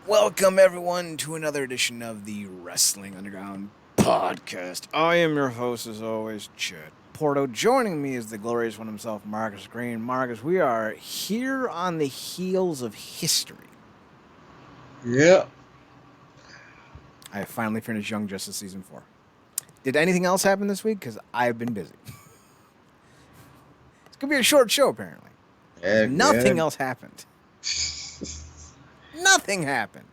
Welcome, everyone, to another edition of the Wrestling Underground podcast. I am your host, as always, Chet Porto. Joining me is the glorious one himself, Marcus Green. Marcus, we are here on the heels of history. Yeah. I have finally finished Young Justice Season 4. Did anything else happen this week? Because I've been busy. It's going to be a short show, apparently. Nothing else happened. Nothing happened.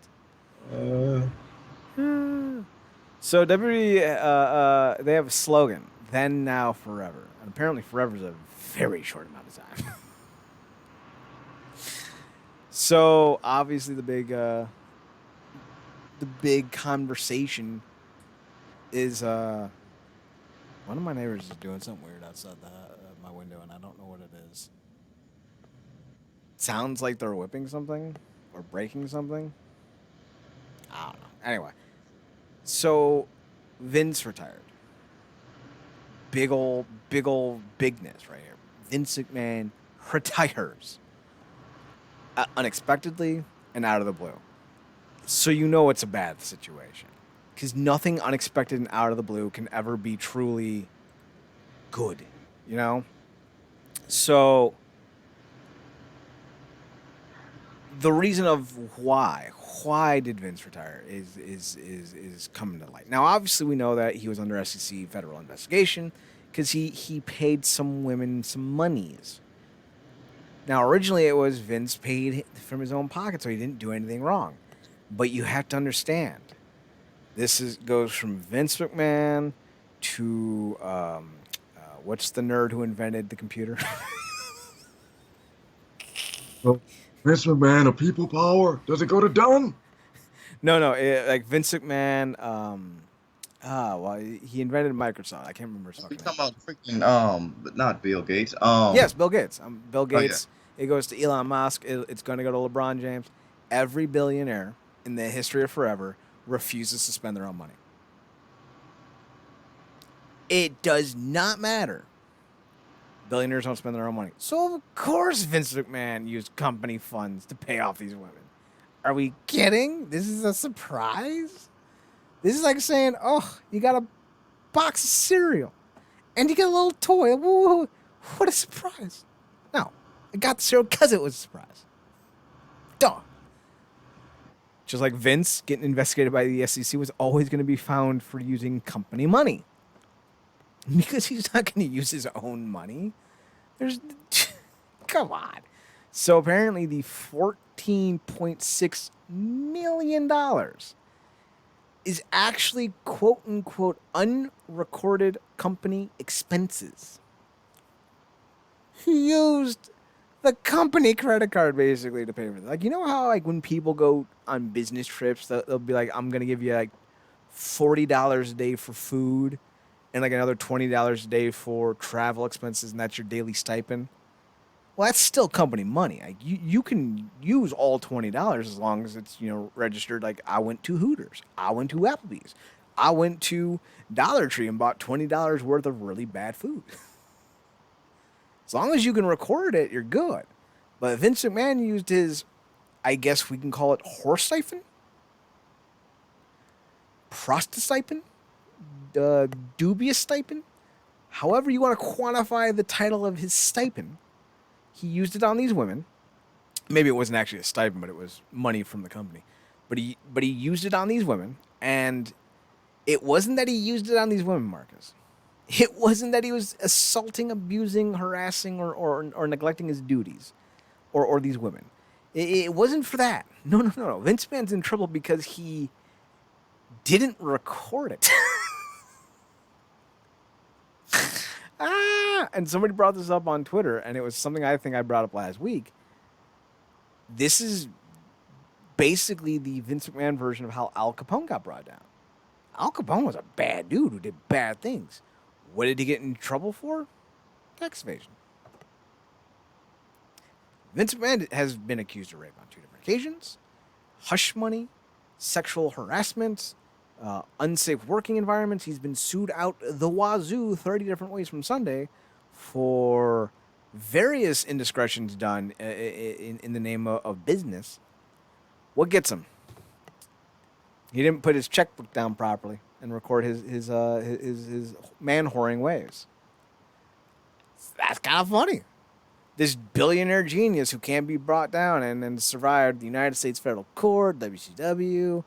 So WWE, they have a slogan: "Then, now, forever." And apparently, forever is a very short amount of time. So obviously, the big conversation is one of my neighbors is doing something weird outside my window, and I don't know what it is. Sounds like they're whipping something or breaking something. I don't know. Anyway, so Vince retired. Big old bigness right here. Vince McMahon retires unexpectedly and out of the blue. So you know it's a bad situation. Because nothing unexpected and out of the blue can ever be truly good, you know? So the reason of why did Vince retire is coming to light. Now, obviously, we know that he was under SEC federal investigation because he paid some women some monies. Now, originally, it was Vince paid from his own pocket, so he didn't do anything wrong. But you have to understand, goes from Vince McMahon to what's the nerd who invented the computer? Well, Vince McMahon of people power. Does it go to Dunn? No, like Vince McMahon. Well, he invented Microsoft. I can't remember his We fucking talking name. about freaking but not Bill Gates. Yes, Bill Gates. Bill yeah. Gates. It goes to Elon Musk. It's going to go to LeBron James. Every billionaire in the history of forever refuses to spend their own money. It does not matter. Billionaires don't spend their own money. So, of course, Vince McMahon used company funds to pay off these women. Are we kidding? This is a surprise? This is like saying, oh, you got a box of cereal and you get a little toy. Whoa, what a surprise. No, I got the cereal because it was a surprise. Duh. Just like Vince getting investigated by the SEC was always going to be found for using company money. Because he's not going to use his own money. Come on. So apparently the $14.6 million is actually quote unquote unrecorded company expenses. He used the company credit card basically to pay for it. Like, you know how like when people go on business trips, they'll be like, I'm going to give you like $40 a day for food and like another $20 a day for travel expenses, and that's your daily stipend. Well, that's still company money. Like you can use all $20 as long as it's, registered. Like, I went to Hooters, I went to Applebee's, I went to Dollar Tree and bought $20 worth of really bad food. As long as you can record it, you're good. But Vince McMahon used his, I guess we can call it horse stipend, prostitute stipend, dubious stipend, however you want to quantify the title of his stipend. He used it on these women. Maybe it wasn't actually a stipend, but it was money from the company. But he used it on these women, and it wasn't that he used it on these women, Marcus. It wasn't that he was assaulting, abusing, harassing, or neglecting his duties, or these women. It wasn't for that. No. Vince McMahon's in trouble because he didn't record it. And somebody brought this up on Twitter, and it was something I think I brought up last week. This is basically the Vince McMahon version of how Al Capone got brought down. Al Capone was a bad dude who did bad things. What did he get in trouble for? Tax evasion. Vince McMahon has been accused of rape on 2 different occasions. Hush money, sexual harassment, unsafe working environments. He's been sued out the wazoo 30 different ways from Sunday for various indiscretions done in the name of business. What gets him? He didn't put his checkbook down properly and record his man whoring ways. That's kind of funny. This billionaire genius who can't be brought down and then survived the United States Federal Court, WCW,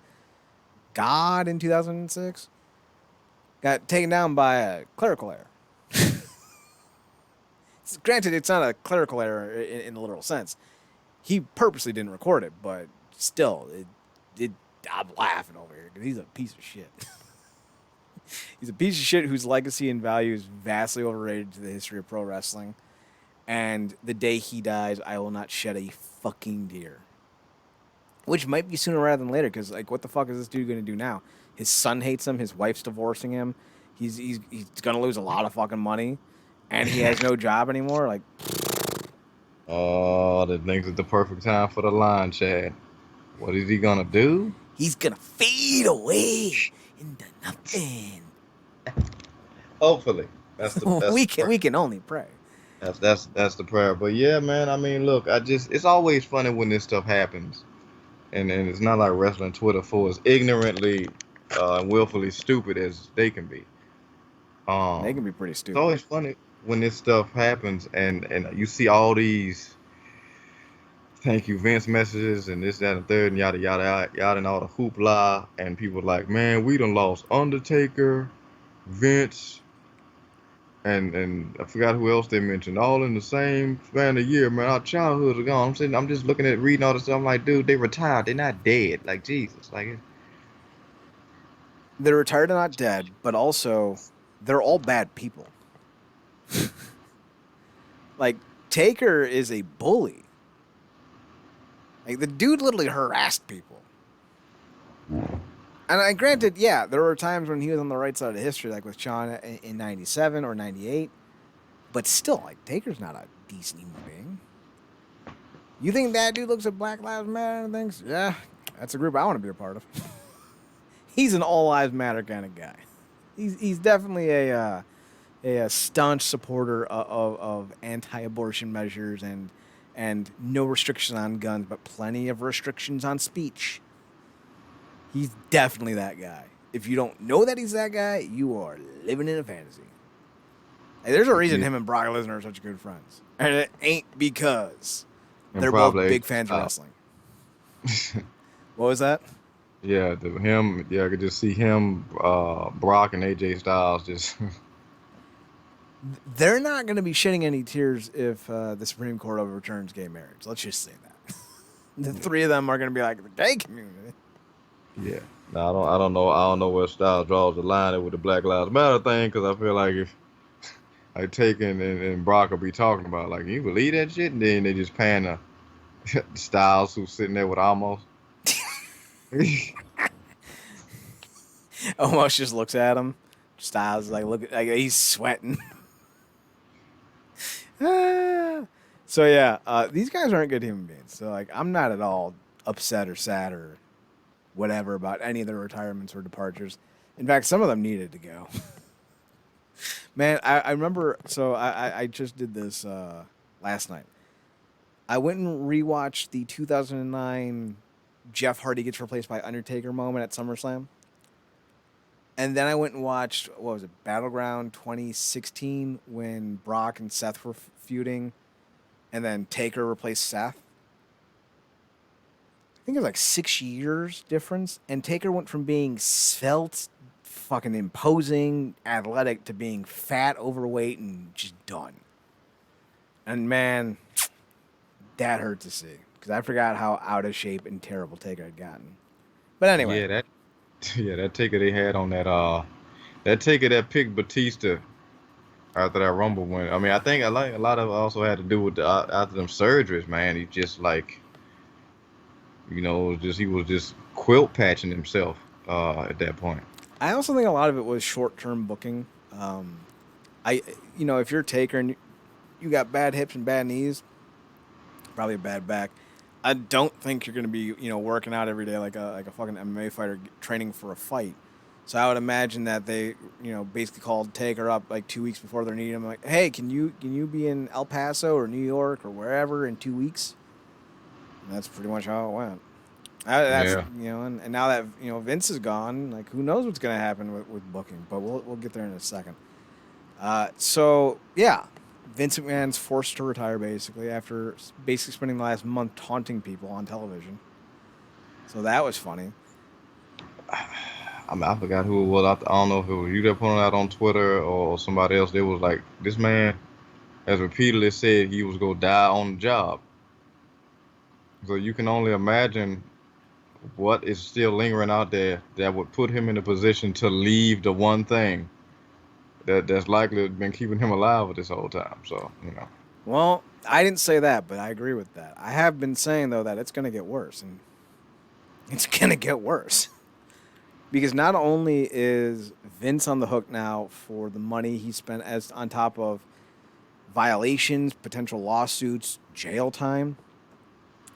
God in 2006, got taken down by a clerical error. Granted, it's not a clerical error in the literal sense. He purposely didn't record it, but still, I'm laughing over here because he's a piece of shit. He's a piece of shit whose legacy and value is vastly overrated to the history of pro wrestling. And the day he dies, I will not shed a fucking tear. Which might be sooner rather than later, because like, what the fuck is this dude gonna do now? His son hates him. His wife's divorcing him. He's gonna lose a lot of fucking money, and he has no job anymore. Like, oh, that thinks it's the perfect time for the line, Chad. What is he gonna do? he's gonna fade away into nothing. Hopefully, that's the we can only pray. That's the prayer. But yeah, man. I mean, look, it's always funny when this stuff happens, and it's not like wrestling Twitter for as ignorantly, willfully stupid as they can be. They can be pretty It's stupid. always funny when this stuff happens, and you see all these thank you Vince messages and this, that, and the third, and yada yada yada, and all the hoopla, and people like, man, we done lost Undertaker, Vince. And I forgot who else they mentioned. All in the same span of year, man. Our childhoods are gone. I'm just looking at reading all this stuff. I'm like, dude, they retired. They're not dead. Like Jesus. Like, They're retired and not dead, but also they're all bad people. Like, Taker is a bully. Like, the dude literally harassed people. And I granted, yeah, there were times when he was on the right side of history, like with Shawn in 97 or 98. But still, like, Taker's not a decent human being. You think that dude looks at Black Lives Matter and thinks, yeah, that's a group I want to be a part of. He's an all lives matter kind of guy. He's definitely a staunch supporter of anti-abortion measures and no restrictions on guns, but plenty of restrictions on speech. He's definitely that guy. If you don't know that he's that guy, you are living in a fantasy. Hey, there's a reason him and Brock Lesnar are such good friends. And it ain't because they're both big fans of wrestling. What was that? yeah, I could just see him, Brock and AJ Styles just. They're not going to be shedding any tears if the Supreme Court overturns gay marriage. Let's just say that. The three of them are going to be like the gay community. Yeah. No, I don't know where Styles draws the line with the Black Lives Matter thing, because I feel like if like Taken and Brock will be talking about, like, you believe that shit, and then they just pan to Styles, who's sitting there with almost. Almost just looks at him. Styles is like he's sweating. So yeah, these guys aren't good human beings. So like, I'm not at all upset or sad or whatever about any of their retirements or departures. In fact, some of them needed to go. Man, I remember. So I just did this last night. I went and rewatched the 2009 Jeff Hardy gets replaced by Undertaker moment at SummerSlam. And then I went and watched, what was it, Battleground 2016 when Brock and Seth were feuding. And then Taker replaced Seth. I think it was like 6 years difference. And Taker went from being svelte, fucking imposing, athletic, to being fat, overweight, and just done. And man, that hurt to see. Because I forgot how out of shape and terrible Taker had gotten. But anyway. that Taker they had on that Taker that picked Batista after that Rumble win. I mean, I think a lot of it also had to do with after them surgeries, man. He just like, he was just quilt patching himself at that point. I also think a lot of it was short-term booking. If you're Taker and you got bad hips and bad knees, probably a bad back, I don't think you're going to be, working out every day like a fucking MMA fighter training for a fight. So I would imagine that they, basically called Taker up like 2 weeks before their meeting. I'm like, hey, can you be in El Paso or New York or wherever in 2 weeks? And that's pretty much how it went. That's Yeah. and now that Vince is gone, like who knows what's gonna happen with booking? But we'll get there in a second. So yeah, Vince McMahon's forced to retire basically after basically spending the last month taunting people on television. So that was funny. I mean, I forgot who it was. I don't know if it was you that put it out on Twitter or somebody else. They was like, this man has repeatedly said he was gonna die on the job. So you can only imagine what is still lingering out there that would put him in a position to leave the one thing that's likely been keeping him alive this whole time. So, Well, I didn't say that, but I agree with that. I have been saying though that it's gonna get worse, and it's gonna get worse. Because not only is Vince on the hook now for the money he spent as on top of violations, potential lawsuits, jail time,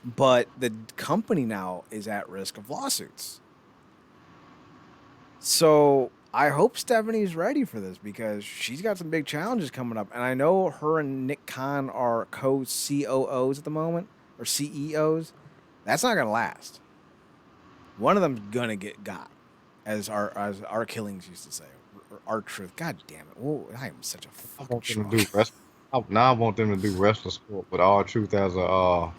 but the company now is at risk of lawsuits. So I hope Stephanie's ready for this because she's got some big challenges coming up. And I know her and Nick Khan are co-COOs at the moment, or CEOs. That's not going to last. One of them's going to get got. As our Killings used to say, or our truth. God damn it! Whoa, I am such a I fucking want them to schmuck. do wrestling. Now I want them to do wrestler sport with R-Truth as a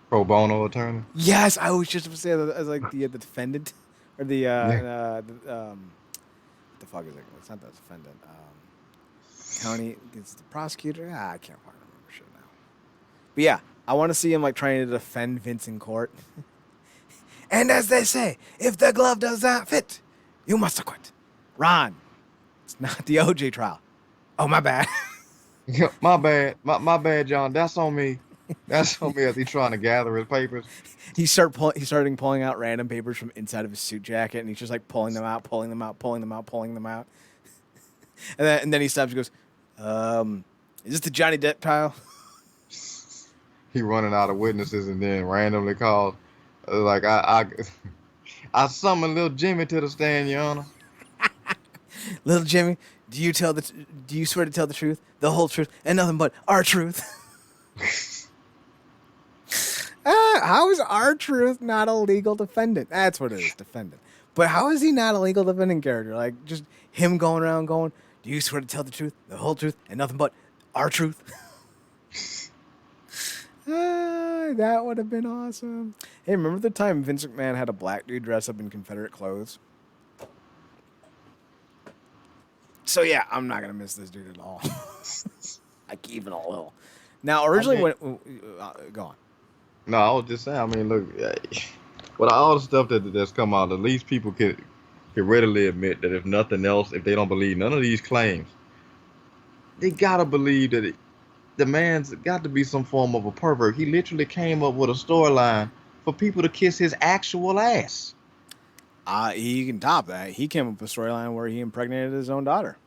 pro bono attorney. Yes, I was just going to say that as like the defendant or Yeah. the fuck is it? It's not the defendant. County, it's the prosecutor. I can't quite remember shit now. But yeah, I want to see him like trying to defend Vince in court. And as they say, if the glove does not fit, you must acquit. Ron, it's not the OJ trial. Oh, my bad. My bad. My bad, John. That's on me. That's on me as he's trying to gather his papers. He started pulling out random papers from inside of his suit jacket, and he's just like pulling them out. And then he stops and goes, is this the Johnny Depp trial? He running out of witnesses and then randomly calls. Like I summoned little Jimmy to the stand, Your Honor. Little Jimmy, do you swear to tell the truth, the whole truth, and nothing but our truth? How is our truth not a legal defendant? That's what it is, defendant. But how is he not a legal defendant character? Like just him going around going, do you swear to tell the truth, the whole truth, and nothing but our truth? That would have been awesome. Hey, remember the time Vince McMahon had a black dude dress up in Confederate clothes? So yeah, I'm not gonna miss this dude at all. Like even a little. Now, originally, go on. No, I was just saying. I mean, look, with all the stuff that's come out, at least people can readily admit that if nothing else, if they don't believe none of these claims, they gotta believe that the man's got to be some form of a pervert. He literally came up with a storyline for people to kiss his actual ass. He can top that. He came up with a storyline where he impregnated his own daughter.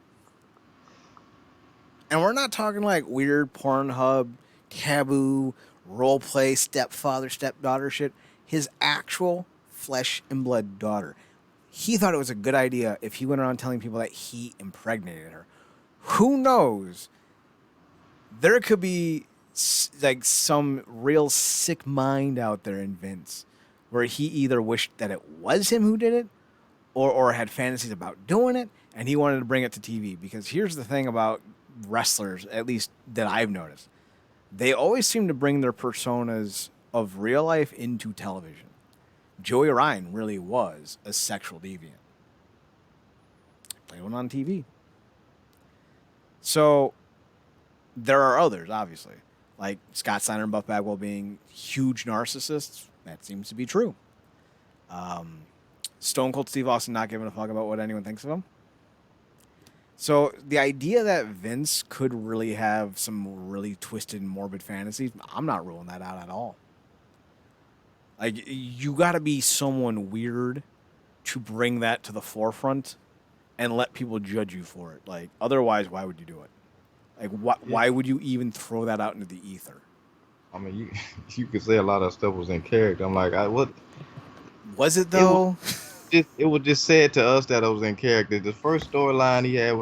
And we're not talking like weird Pornhub, taboo, role play, stepfather, stepdaughter shit. His actual flesh and blood daughter. He thought it was a good idea if he went around telling people that he impregnated her. Who knows? There could be like some real sick mind out there in Vince where he either wished that it was him who did it or had fantasies about doing it and he wanted to bring it to TV. Because here's the thing about wrestlers, at least that I've noticed. They always seem to bring their personas of real life into television. Joey Ryan really was a sexual deviant. Played one on TV. So there are others, obviously, like Scott Steiner and Buff Bagwell being huge narcissists. That seems to be true. Stone Cold Steve Austin not giving a fuck about what anyone thinks of him. So the idea that Vince could really have some really twisted and morbid fantasies, I'm not ruling that out at all. Like, you got to be someone weird to bring that to the forefront and let people judge you for it. Like, otherwise, why would you do it? Like, why would you even throw that out into the ether? I mean, you could say a lot of stuff was in character. I'm like, what? Was it though? It was just said to us that it was in character. The first storyline he had,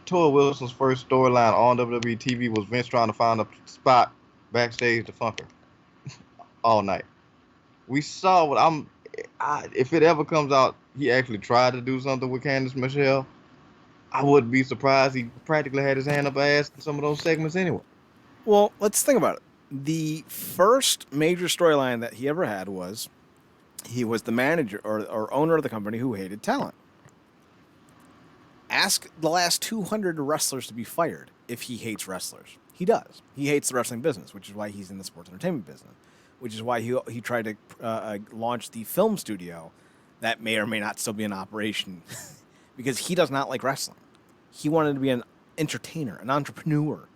Tori Wilson's first storyline on WWE TV was Vince trying to find a spot backstage to fuck her all night. we saw what if it ever comes out, he actually tried to do something with Candace Michelle. I wouldn't be surprised. He practically had his hand up her ass in some of those segments anyway. Well, let's think about it. The first major storyline that he ever had was he was the manager or owner of the company who hated talent. Ask the last 200 wrestlers to be fired if he hates wrestlers. He does. He hates the wrestling business, which is why he's in the sports entertainment business, which is why he tried to launch the film studio that may or may not still be in operation because he does not like wrestling. He wanted to be an entertainer, an entrepreneur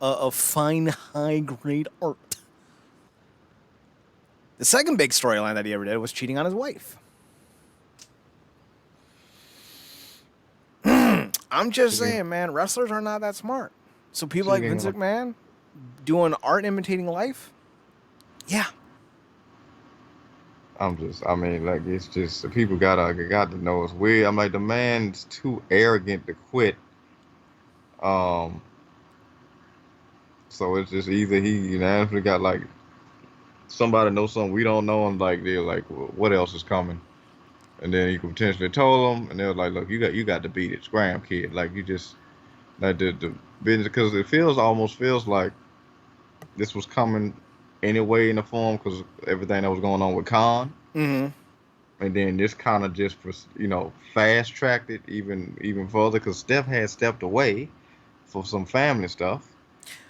of fine, high-grade art. The second big storyline that he ever did was cheating on his wife. I'm just saying, man, wrestlers are not that smart. So people like Vince McMahon doing art imitating life, yeah. It's just the people got to know it's weird. I'm like, the man's too arrogant to quit. So it's just either he unanimously got like somebody knows something we don't know, and like they're like, well, what else is coming? And then he could potentially told them, and they're like, look, you got to beat it, scram, kid. Like you just like the business, because it almost feels like this was coming anyway in the form because everything that was going on with Khan. Mm-hmm. And then this kind of just fast tracked it even further because Steph had stepped away for some family stuff,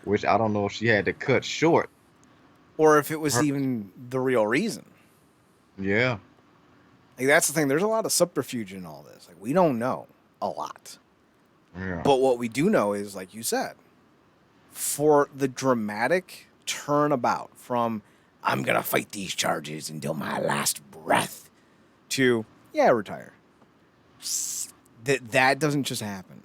which I don't know if she had to cut short or if it was even the real reason. Yeah. Like that's the thing. There's a lot of subterfuge in all this. Like we don't know a lot. Yeah. But what we do know is, like you said, for the dramatic turnabout from I'm gonna fight these charges until my last breath to retire. That doesn't just happen.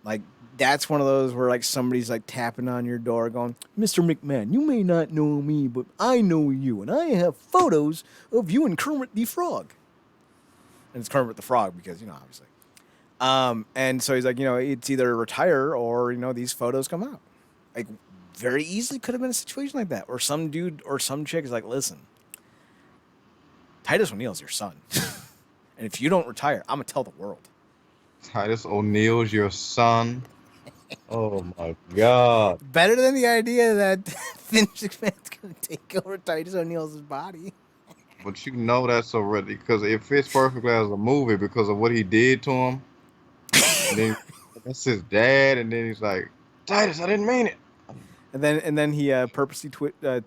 Like that's one of those where like somebody's like tapping on your door going, Mr. McMahon, you may not know me, but I know you, and I have photos of you and Kermit the Frog. And it's Kermit the Frog because, obviously. And so he's like, it's either retire or, these photos come out. Like, very easily could have been a situation like that. Or some dude or some chick is like, listen, Titus O'Neil's your son. And if you don't retire, I'm going to tell the world. Titus O'Neil's your son? Oh, my God. Better than the idea that Vince McMahon's going to take over Titus O'Neil's body. But that's already, because it fits perfectly as a movie because of what he did to him. And then that's his dad, and then he's like, Titus, I didn't mean it. And then he purposely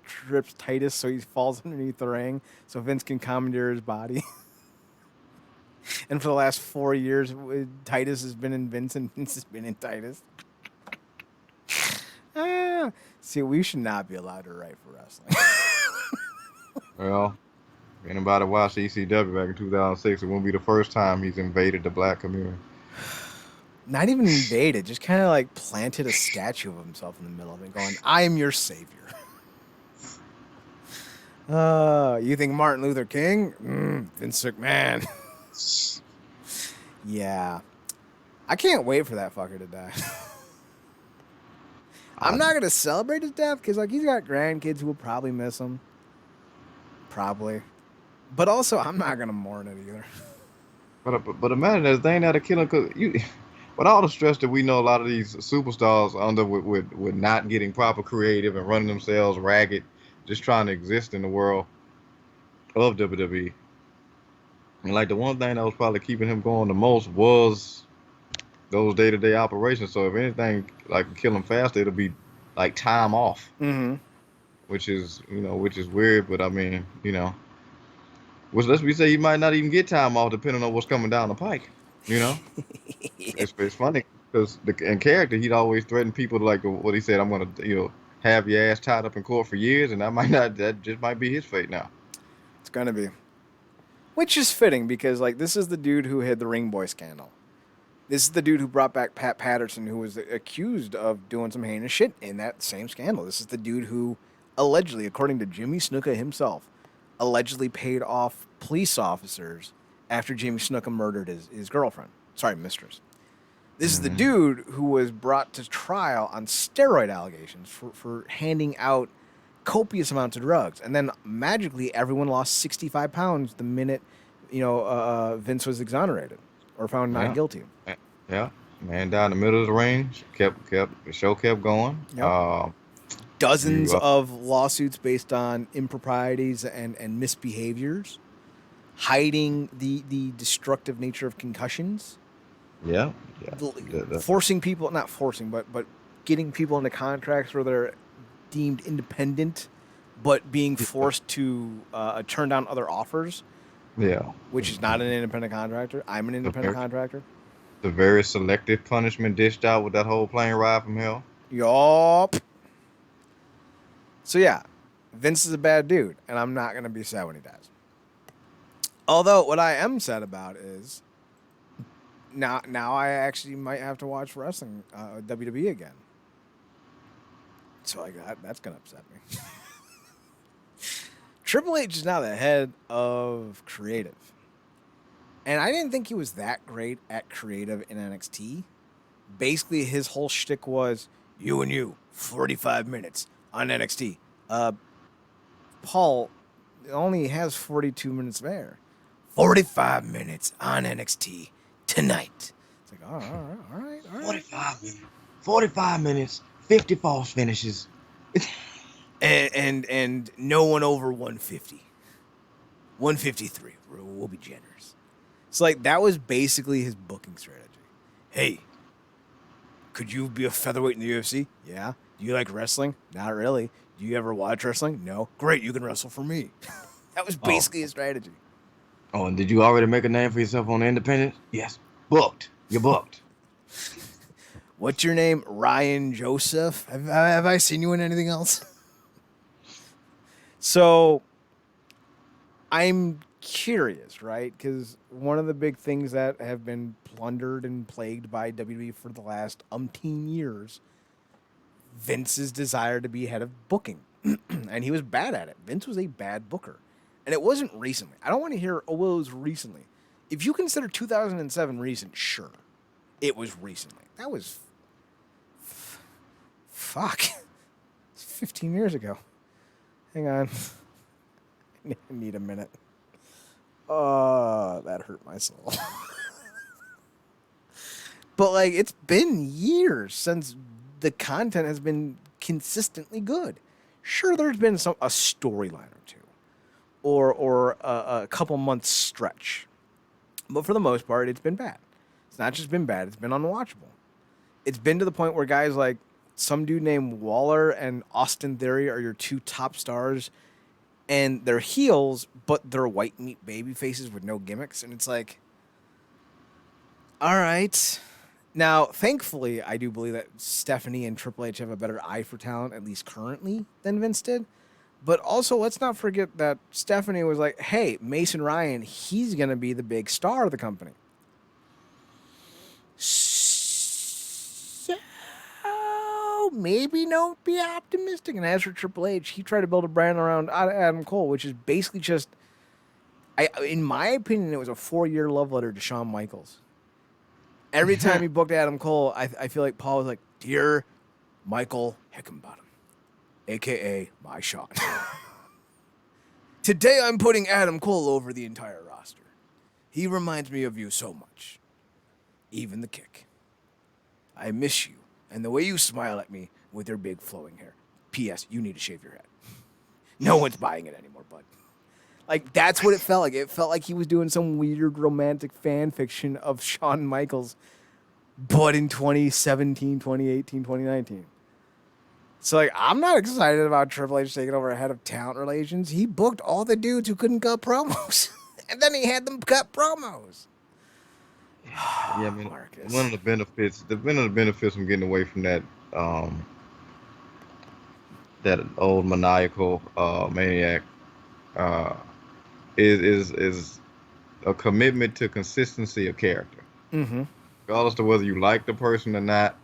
trips Titus so he falls underneath the ring so Vince can commandeer his body. And for the last 4 years, Titus has been in Vince and Vince has been in Titus. See, we should not be allowed to write for wrestling. Well, anybody watched ECW back in 2006, it won't be the first time he's invaded the black community. Not even invaded, just kind of like planted a statue of himself in the middle of it, going, I am your savior. You think Martin Luther King? Vince McMahon. Yeah. I can't wait for that fucker to die. I'm not going to celebrate his death because like he's got grandkids who will probably miss him. Probably. But also, I'm not going to mourn it either. But imagine the thing that'll kill him, because with all the stress that we know a lot of these superstars under with not getting proper creative and running themselves ragged, just trying to exist in the world of WWE. And like the one thing that was probably keeping him going the most was those day-to-day operations. So if anything like kill him faster, it'll be like time off. Mm-hmm. Which is weird, but I mean, which let's say he might not even get time off depending on what's coming down the pike. It's funny because in character he'd always threaten people to like what he said, I'm gonna have your ass tied up in court for years, and that just might be his fate now. It's gonna be, which is fitting because like this is the dude who had the Ring Boy scandal. This is the dude who brought back Pat Patterson, who was accused of doing some heinous shit in that same scandal. This is the dude who allegedly, according to Jimmy Snuka himself, allegedly paid off police officers after Jimmy Snuka murdered his girlfriend. Sorry, mistress. This is the dude who was brought to trial on steroid allegations for handing out copious amounts of drugs, and then magically everyone lost 65 pounds the minute, Vince was exonerated or found not Yeah. guilty. Yeah. Man down the middle of the range. The show kept going. Yep. Dozens You of lawsuits based on improprieties and misbehaviors, hiding the destructive nature of concussions. Yeah. Forcing people, not forcing, but getting people into contracts where they're deemed independent, but being forced to turn down other offers. Yeah. Which is not an independent contractor. I'm an independent contractor. The very selective punishment dished out with that whole plane ride from hell. Yup. So yeah, Vince is a bad dude, and I'm not gonna be sad when he dies. Although what I am sad about is now I actually might have to watch wrestling, WWE again. So that's gonna upset me. Triple H is now the head of creative. And I didn't think he was that great at creative in NXT. Basically, his whole shtick was, you and you, 45 minutes on NXT. Paul only has 42 minutes there. 45 minutes on NXT tonight. It's like, all right. 45 minutes, 50 false finishes. and no one over 150. 153. We'll be generous. It's like that was basically his booking strategy. Hey, could you be a featherweight in the UFC? Yeah. Do you like wrestling? Not really. Do you ever watch wrestling? No. Great, you can wrestle for me. That was basically his strategy. Oh, and did you already make a name for yourself on the independent? Yes. Booked. You're booked. What's your name? Ryan Joseph? Have I seen you in anything else? So, I'm curious, right? Because one of the big things that have been plundered and plagued by WWE for the last umpteen years, Vince's desire to be head of booking. And he was bad at it. Vince was a bad booker. And it wasn't recently. I don't want to hear, oh, well, it was recently. If you consider 2007 recent, sure. It was recently. That was... Fuck. It's 15 years ago. Hang on. I need a minute. That hurt my soul. But, like, it's been years since the content has been consistently good. Sure, there's been a storyline or two. Or a couple months stretch. But for the most part, it's been bad. It's not just been bad, it's been unwatchable. It's been to the point where guys like some dude named Waller and Austin Theory are your two top stars, and they're heels, but they're white meat baby faces with no gimmicks. And it's like, all right. Now, thankfully, I do believe that Stephanie and Triple H have a better eye for talent, at least currently, than Vince did. But also, let's not forget that Stephanie was like, hey, Mason Ryan, he's going to be the big star of the company. So, maybe don't be optimistic. And as for Triple H, he tried to build a brand around Adam Cole, which is basically just, in my opinion, it was a 4-year love letter to Shawn Michaels. Every time he booked Adam Cole, I feel like Paul was like, dear Michael Hickenbottom, a.k.a. my Shawn. Today I'm putting Adam Cole over the entire roster. He reminds me of you so much. Even the kick. I miss you, and the way you smile at me with your big flowing hair. P.S. You need to shave your head. No one's buying it anymore, bud. Like, that's what it felt like. It felt like he was doing some weird romantic fan fiction of Shawn Michaels, but in 2017, 2018, 2019. So, like, I'm not excited about Triple H taking over head of talent relations. He booked all the dudes who couldn't cut promos. And then he had them cut promos. Yeah, I mean, Marcus. one of the benefits from getting away from that that old maniacal maniac is a commitment to consistency of character. Mm-hmm. Regardless of whether you like the person or not,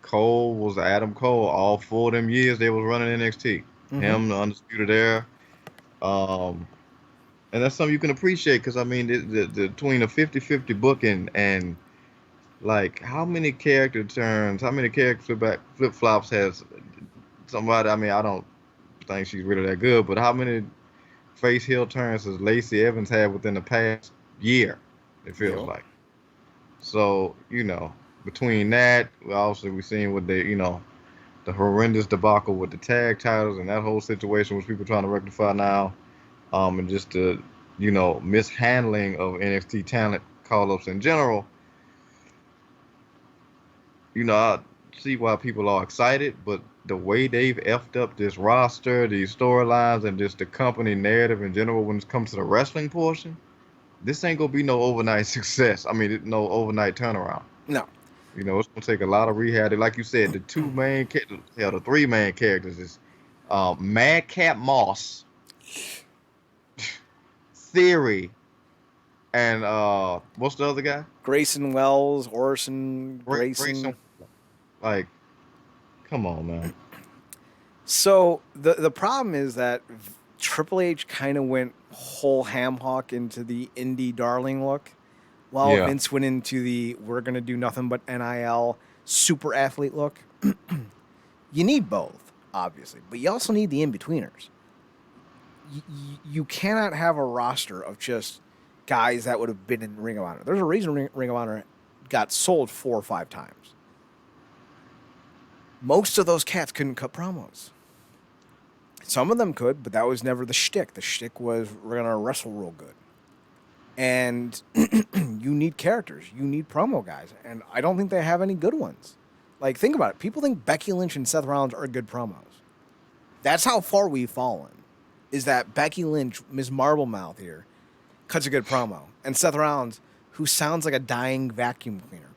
Cole was Adam Cole all 4 of them years they was running NXT. Mm-hmm. Him, the Undisputed Era. And that's something you can appreciate because, I mean, the between a 50-50 booking and, like, how many character turns, how many character flip-flops has somebody, I mean, I don't think she's really that good. But how many face heel turns has Lacey Evans had within the past year? It feels Yeah. like. So between that, also we seen with the horrendous debacle with the tag titles and that whole situation, which people trying to rectify now, and just the mishandling of NXT talent call-ups in general. I see why people are excited, but the way they've effed up this roster, these storylines, and just the company narrative in general when it comes to the wrestling portion, this ain't gonna be no overnight success. I mean, no overnight turnaround. No. It's gonna take a lot of rehab. Like you said, the the three main characters is Madcap Moss, Theory, and what's the other guy? Grayson Wells, Orson, Grayson. Grayson. Like, come on, man. So the problem is that Triple H kind of went whole ham hock into the indie darling look, while Yeah. Vince went into the we're gonna do nothing but NIL super athlete look. You need both, obviously, but you also need the in-betweeners. You cannot have a roster of just guys that would have been in Ring of Honor. There's a reason Ring of Honor got sold 4 or 5 times. Most of those cats couldn't cut promos. Some of them could, but that was never the shtick. The shtick was we're going to wrestle real good. And you need characters. You need promo guys. And I don't think they have any good ones. Like, think about it. People think Becky Lynch and Seth Rollins are good promos. That's how far we've fallen. Is that Becky Lynch, Ms. Marblemouth here, cuts a good promo. And Seth Rollins, who sounds like a dying vacuum cleaner,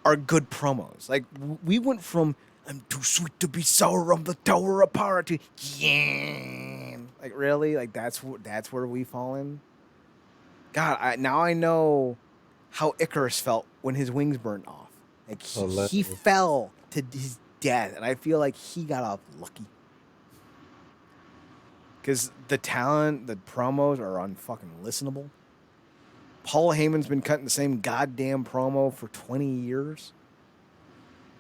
are good promos. Like, we went from, I'm too sweet to be sour, I'm the tower apart, to, yeah. Like, really? Like, that's where we've fallen? God, now I know how Icarus felt when his wings burnt off. Like, he fell to his death, and I feel like he got off lucky. Because the talent, the promos are unfucking listenable. Paul Heyman's been cutting the same goddamn promo for 20 years.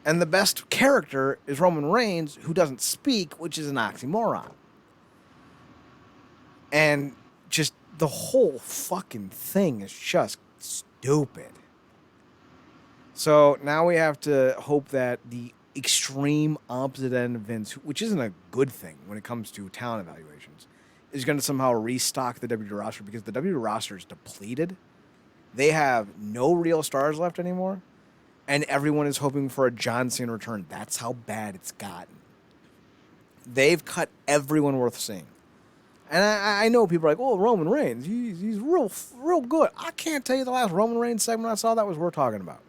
And the best character is Roman Reigns, who doesn't speak, which is an oxymoron. And just the whole fucking thing is just stupid. So now we have to hope that the extreme opposite end of Vince, which isn't a good thing when it comes to talent evaluations, is going to somehow restock the WWE roster, because the WWE roster is depleted. They have no real stars left anymore, and everyone is hoping for a John Cena return. That's how bad it's gotten. They've cut everyone worth seeing. And I know people are like, oh, Roman Reigns, he's real good. I can't tell you the last Roman Reigns segment I saw that was worth talking about.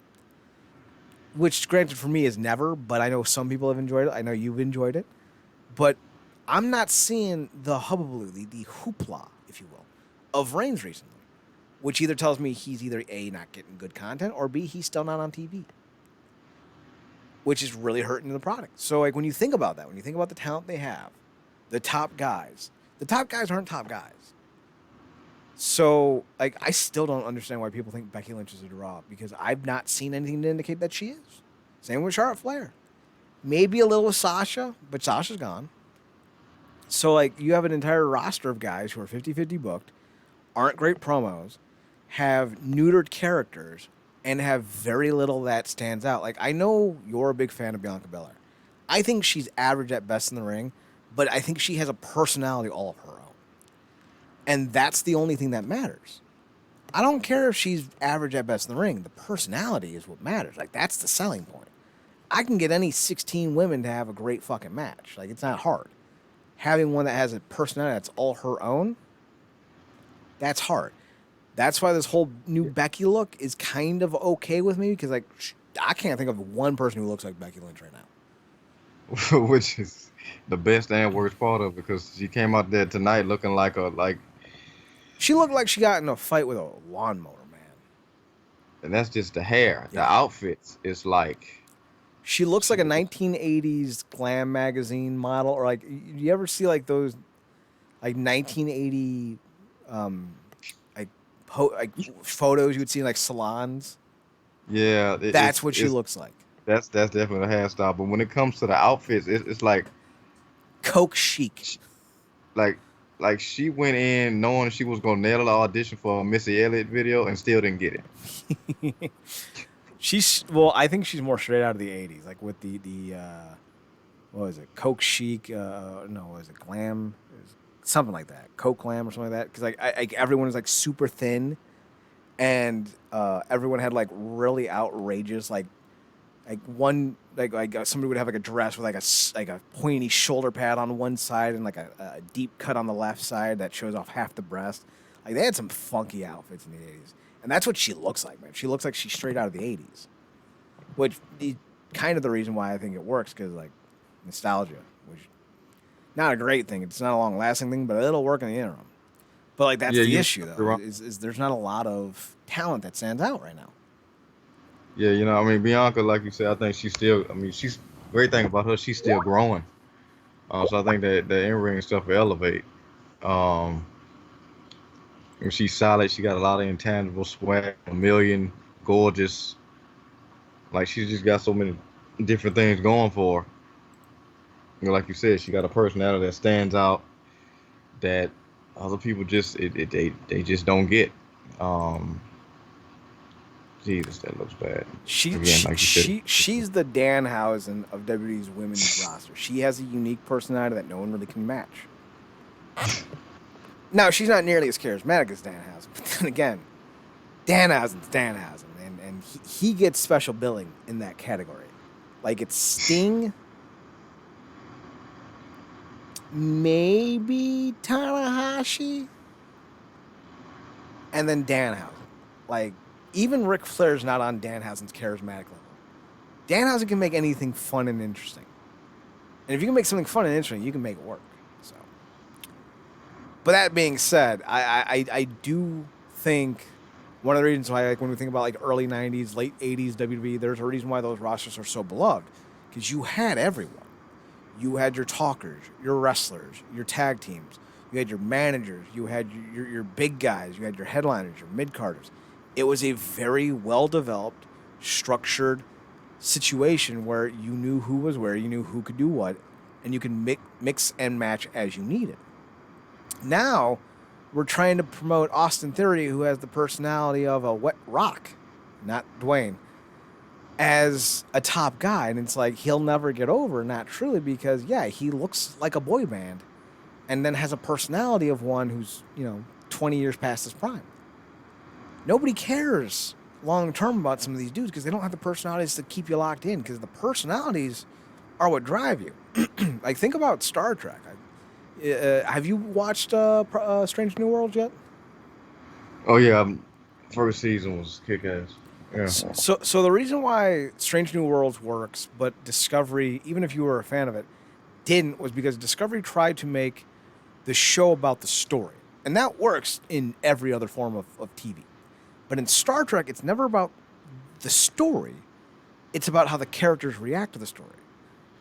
Which, granted, for me is never, but I know some people have enjoyed it. I know you've enjoyed it. But I'm not seeing the hullabaloo, the hoopla, if you will, of Reigns recently. Which either tells me he's either A, not getting good content, or B, he's still not on TV. Which is really hurting the product. So, like, when you think about that, when you think about the talent they have, the top guys aren't top guys. So, like, I still don't understand why people think Becky Lynch is a draw, because I've not seen anything to indicate that she is. Same with Charlotte Flair. Maybe a little with Sasha, but Sasha's gone. So, like, you have an entire roster of guys who are 50-50 booked, aren't great promos, have neutered characters, and have very little that stands out. Like, I know you're a big fan of Bianca Belair. I think she's average at best in the ring, but I think she has a personality all of her own. And that's the only thing that matters. I don't care if she's average at best in the ring. The personality is what matters. Like, that's the selling point. I can get any 16 women to have a great fucking match. Like, it's not hard. Having one that has a personality that's all her own, that's hard. That's why this whole new Becky look is kind of okay with me, because, like, I can't think of one person who looks like Becky Lynch right now. Which is the best and worst part of it, because she came out there tonight looking like she looked like she got in a fight with a lawnmower, man. And that's just the hair. Yeah. The outfits is like, she looks like a 1980s glam magazine model, or like, you ever see like those like 1980 like photos you would see in like salons? yeah, That's what she looks like. That's definitely a hairstyle. But when it comes to the outfits, it's like Coke chic. Like she went in knowing she was gonna nail the audition for a Missy Elliott video and still didn't get it. I think she's more straight out of the '80s, like with the what was it, Coke chic? No, what was it, glam? It was something like that, Coke glam or something like that. Because like everyone was like super thin, and everyone had like really outrageous one somebody would have like a dress with like a pointy shoulder pad on one side and like a deep cut on the left side that shows off half the breast. Like they had some funky outfits in the '80s, and that's what she looks like, man. She looks like she's straight out of the '80s, which is kind of the reason why I think it works, because like nostalgia, which not a great thing. It's not a long lasting thing, but it'll work in the interim. But like that's the issue though, is there's not a lot of talent that stands out right now. Yeah, you know, I mean, Bianca, like you said, I think she's still. I mean, she's great thing about her. She's still growing. So I think that the in-ring stuff will elevate. And she's solid. She got a lot of intangible swag, a million, gorgeous. Like she's just got so many different things going for her. You know, like you said, she got a personality that stands out that other people just they just don't get. Jesus, that looks bad. She's the Danhausen of WWE's women's roster. She has a unique personality that no one really can match. Now, she's not nearly as charismatic as Danhausen, but then again, Danhausen's Danhausen, and he gets special billing in that category. Like, it's Sting, maybe Tanahashi, and then Danhausen. Like, even Ric Flair's not on Danhausen's charismatic level. Danhausen can make anything fun and interesting. And if you can make something fun and interesting, you can make it work. So, but that being said, I do think one of the reasons why, like, when we think about like early 90s, late 80s WWE, there's a reason why those rosters are so beloved. Because you had everyone. You had your talkers, your wrestlers, your tag teams. You had your managers. You had your big guys. You had your headliners, your mid-carders. It was a very well-developed, structured situation where you knew who was where, you knew who could do what, and you can mix and match as you needed. Now, we're trying to promote Austin Theory, who has the personality of a wet rock, not Dwayne, as a top guy. And it's like, he'll never get over, not truly, because, yeah, he looks like a boy band and then has a personality of one who's, 20 years past his prime. Nobody cares long term about some of these dudes because they don't have the personalities to keep you locked in, because the personalities are what drive you. Like, think about Star Trek. Have you watched Strange New Worlds yet? Oh yeah, first season was kick-ass. Yeah. So the reason why Strange New Worlds works, but Discovery, even if you were a fan of it, didn't, was because Discovery tried to make the show about the story. And that works in every other form of TV. But in Star Trek, it's never about the story. It's about how the characters react to the story.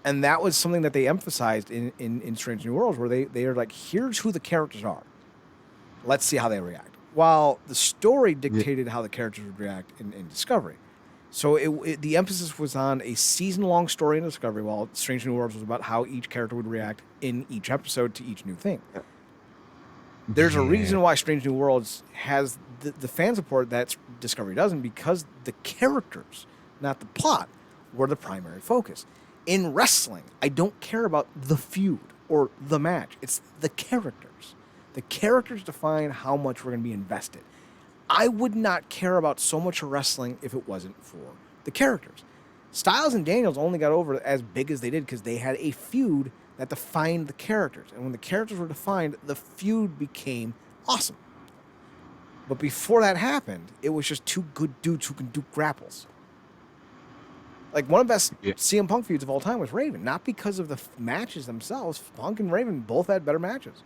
And that was something that they emphasized in Strange New Worlds, where they are like, here's who the characters are. Let's see how they react. While the story dictated how the characters would react in Discovery. So the emphasis was on a season-long story in Discovery, while Strange New Worlds was about how each character would react in each episode to each new thing. There's a reason why Strange New Worlds has the fan support that Discovery doesn't, because the characters, not the plot, were the primary focus. In wrestling, I don't care about the feud or the match. It's the characters. The characters define how much we're going to be invested. I would not care about so much of wrestling if it wasn't for the characters. Styles and Daniels only got over as big as they did because they had a feud that defined the characters. And when the characters were defined, the feud became awesome. But before that happened, it was just two good dudes who can do grapples. Like, one of the best CM Punk feuds of all time was Raven. Not because of the matches themselves. Punk and Raven both had better matches.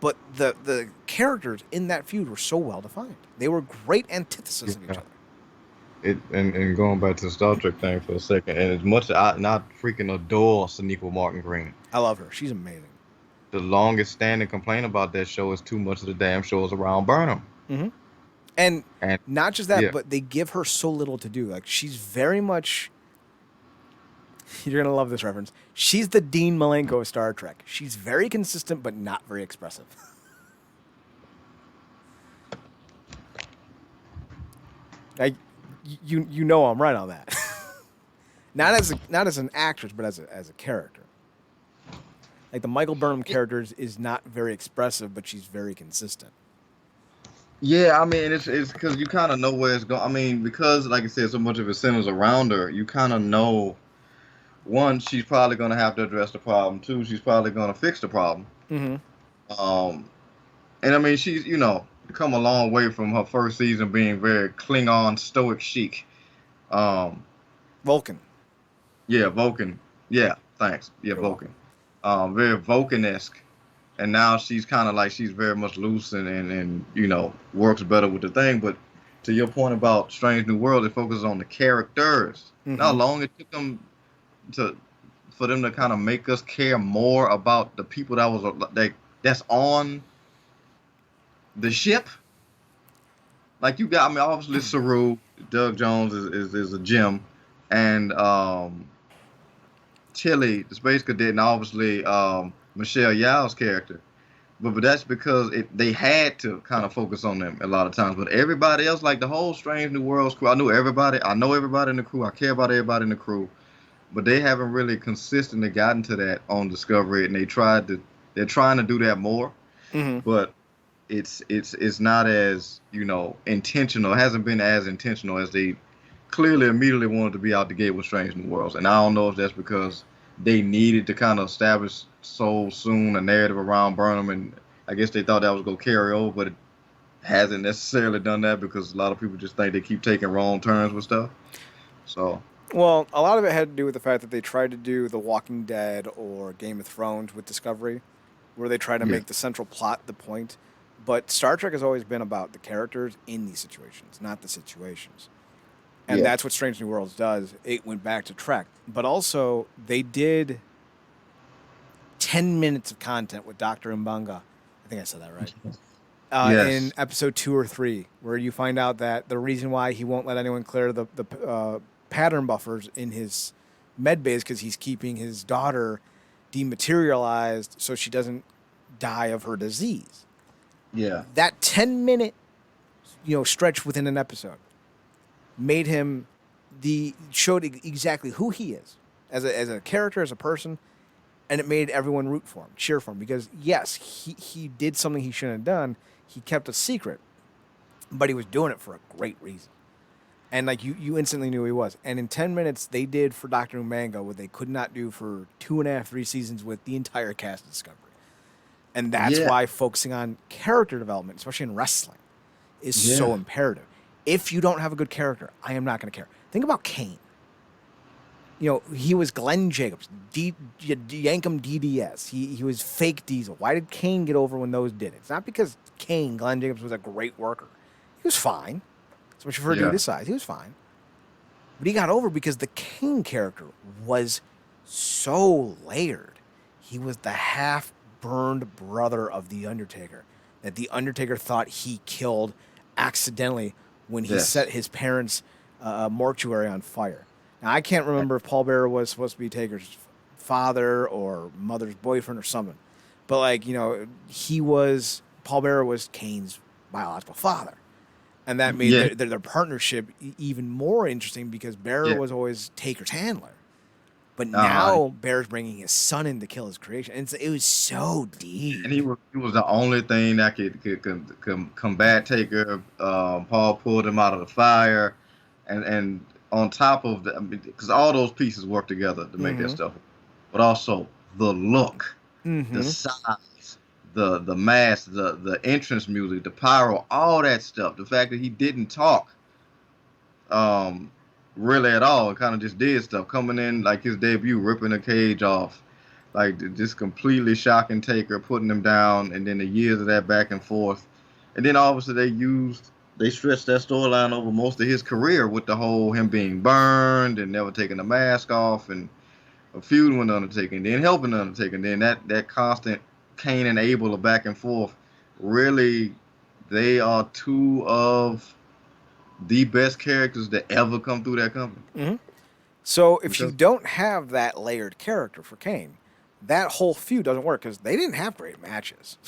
But the characters in that feud were so well defined. They were great antithesis of each other. And going back to the Star Trek thing for a second, and as much as I not freaking adore Sonequa Martin Green, I love her. She's amazing. The longest standing complaint about that show is too much of the damn shows around Burnham. Mm-hmm. And not just that, but they give her so little to do. Like, she's very much... You're gonna love this reference. She's the Dean Malenko of Star Trek. She's very consistent, but not very expressive. Like, you know I'm right on that. not as an actress, but as a character. Like the Michael Burnham character is not very expressive, but she's very consistent. Yeah, I mean, it's because you kind of know where it's going. I mean, because like I said, so much of it centers around her. You kind of know, one, she's probably going to have to address the problem. Two, she's probably going to fix the problem. Mm-hmm. And I mean, she's come a long way from her first season being very Klingon stoic chic. Vulcan. Yeah, Vulcan. Yeah, thanks. Yeah, You're Vulcan. Very Vulcan-esque. And now she's kind of like she's very much loose and works better with the thing. But to your point about Strange New World, it focuses on the characters. Mm-hmm. How long it took them for them to kind of make us care more about the people that's on the ship. Like you got, I mean, obviously Saru, Doug Jones is a gem, and Tilly, the space cadet, and obviously Michelle Yeoh's character. But that's because they had to kind of focus on them a lot of times. But everybody else, like the whole Strange New Worlds crew, I know everybody in the crew. I care about everybody in the crew. But they haven't really consistently gotten to that on Discovery, and they're trying to do that more. Mm-hmm. But it's not as intentional. It hasn't been as intentional as they clearly immediately wanted to be out the gate with Strange New Worlds. And I don't know if that's because they needed to kind of establish so soon a narrative around Burnham, and I guess they thought that was going to carry over, but it hasn't necessarily done that because a lot of people just think they keep taking wrong turns with stuff. So. Well, a lot of it had to do with the fact that they tried to do The Walking Dead or Game of Thrones with Discovery, where they try to make the central plot the point. But Star Trek has always been about the characters in these situations, not the situations. And that's what Strange New Worlds does. It went back to Trek. But also, they did 10 minutes of content with Dr. Mbanga. I think I said that right. Yes. In episode 2 or 3, where you find out that the reason why he won't let anyone clear the pattern buffers in his med bay is because he's keeping his daughter dematerialized so she doesn't die of her disease. Yeah. That 10-minute, stretch within an episode made him showed exactly who he is as a character, as a person, and it made everyone root for him, cheer for him, because yes, he did something he shouldn't have done. He kept a secret, but he was doing it for a great reason. And like you instantly knew who he was. And in 10 minutes, they did for Dr. Umango what they could not do for 2.5, 3 seasons with the entire cast of Discovery. And that's why focusing on character development, especially in wrestling, is so imperative. If you don't have a good character, I am not going to care. Think about Kane. He was Glenn Jacobs, Yankum DDS. He was fake Diesel. Why did Kane get over when those did it? It's not because Glenn Jacobs, was a great worker. He was fine. Especially for a dude his size. He was fine. But he got over because the Kane character was so layered. He was the half-burned brother of The Undertaker that The Undertaker thought he killed accidentally when he set his parents' mortuary on fire. Now, I can't remember if Paul Bearer was supposed to be Taker's father or mother's boyfriend or something. But, Paul Bearer was Kane's biological father. And that made their partnership even more interesting because Bearer was always Taker's handler. But now Bearer's bringing his son in to kill his creation. And it was so deep. And he was the only thing that could combat Taker. Paul pulled him out of the fire. And on top of that, because all those pieces work together to make that stuff. But also the look, the size, the mask, the entrance music, the pyro, all that stuff. The fact that he didn't talk really at all, and kind of just did stuff. Coming in like his debut, ripping a cage off, like just completely shocking Taker, putting him down, and then the years of that back and forth. And then obviously they stretched that storyline over most of his career with the whole him being burned and never taking the mask off and a feud with Undertaker, and then helping Undertaker, and then that constant Kane and Abel back and forth. Really, they are two of the best characters that ever come through that company. So if you Because don't have that layered character for Kane, that whole feud doesn't work because they didn't have great matches.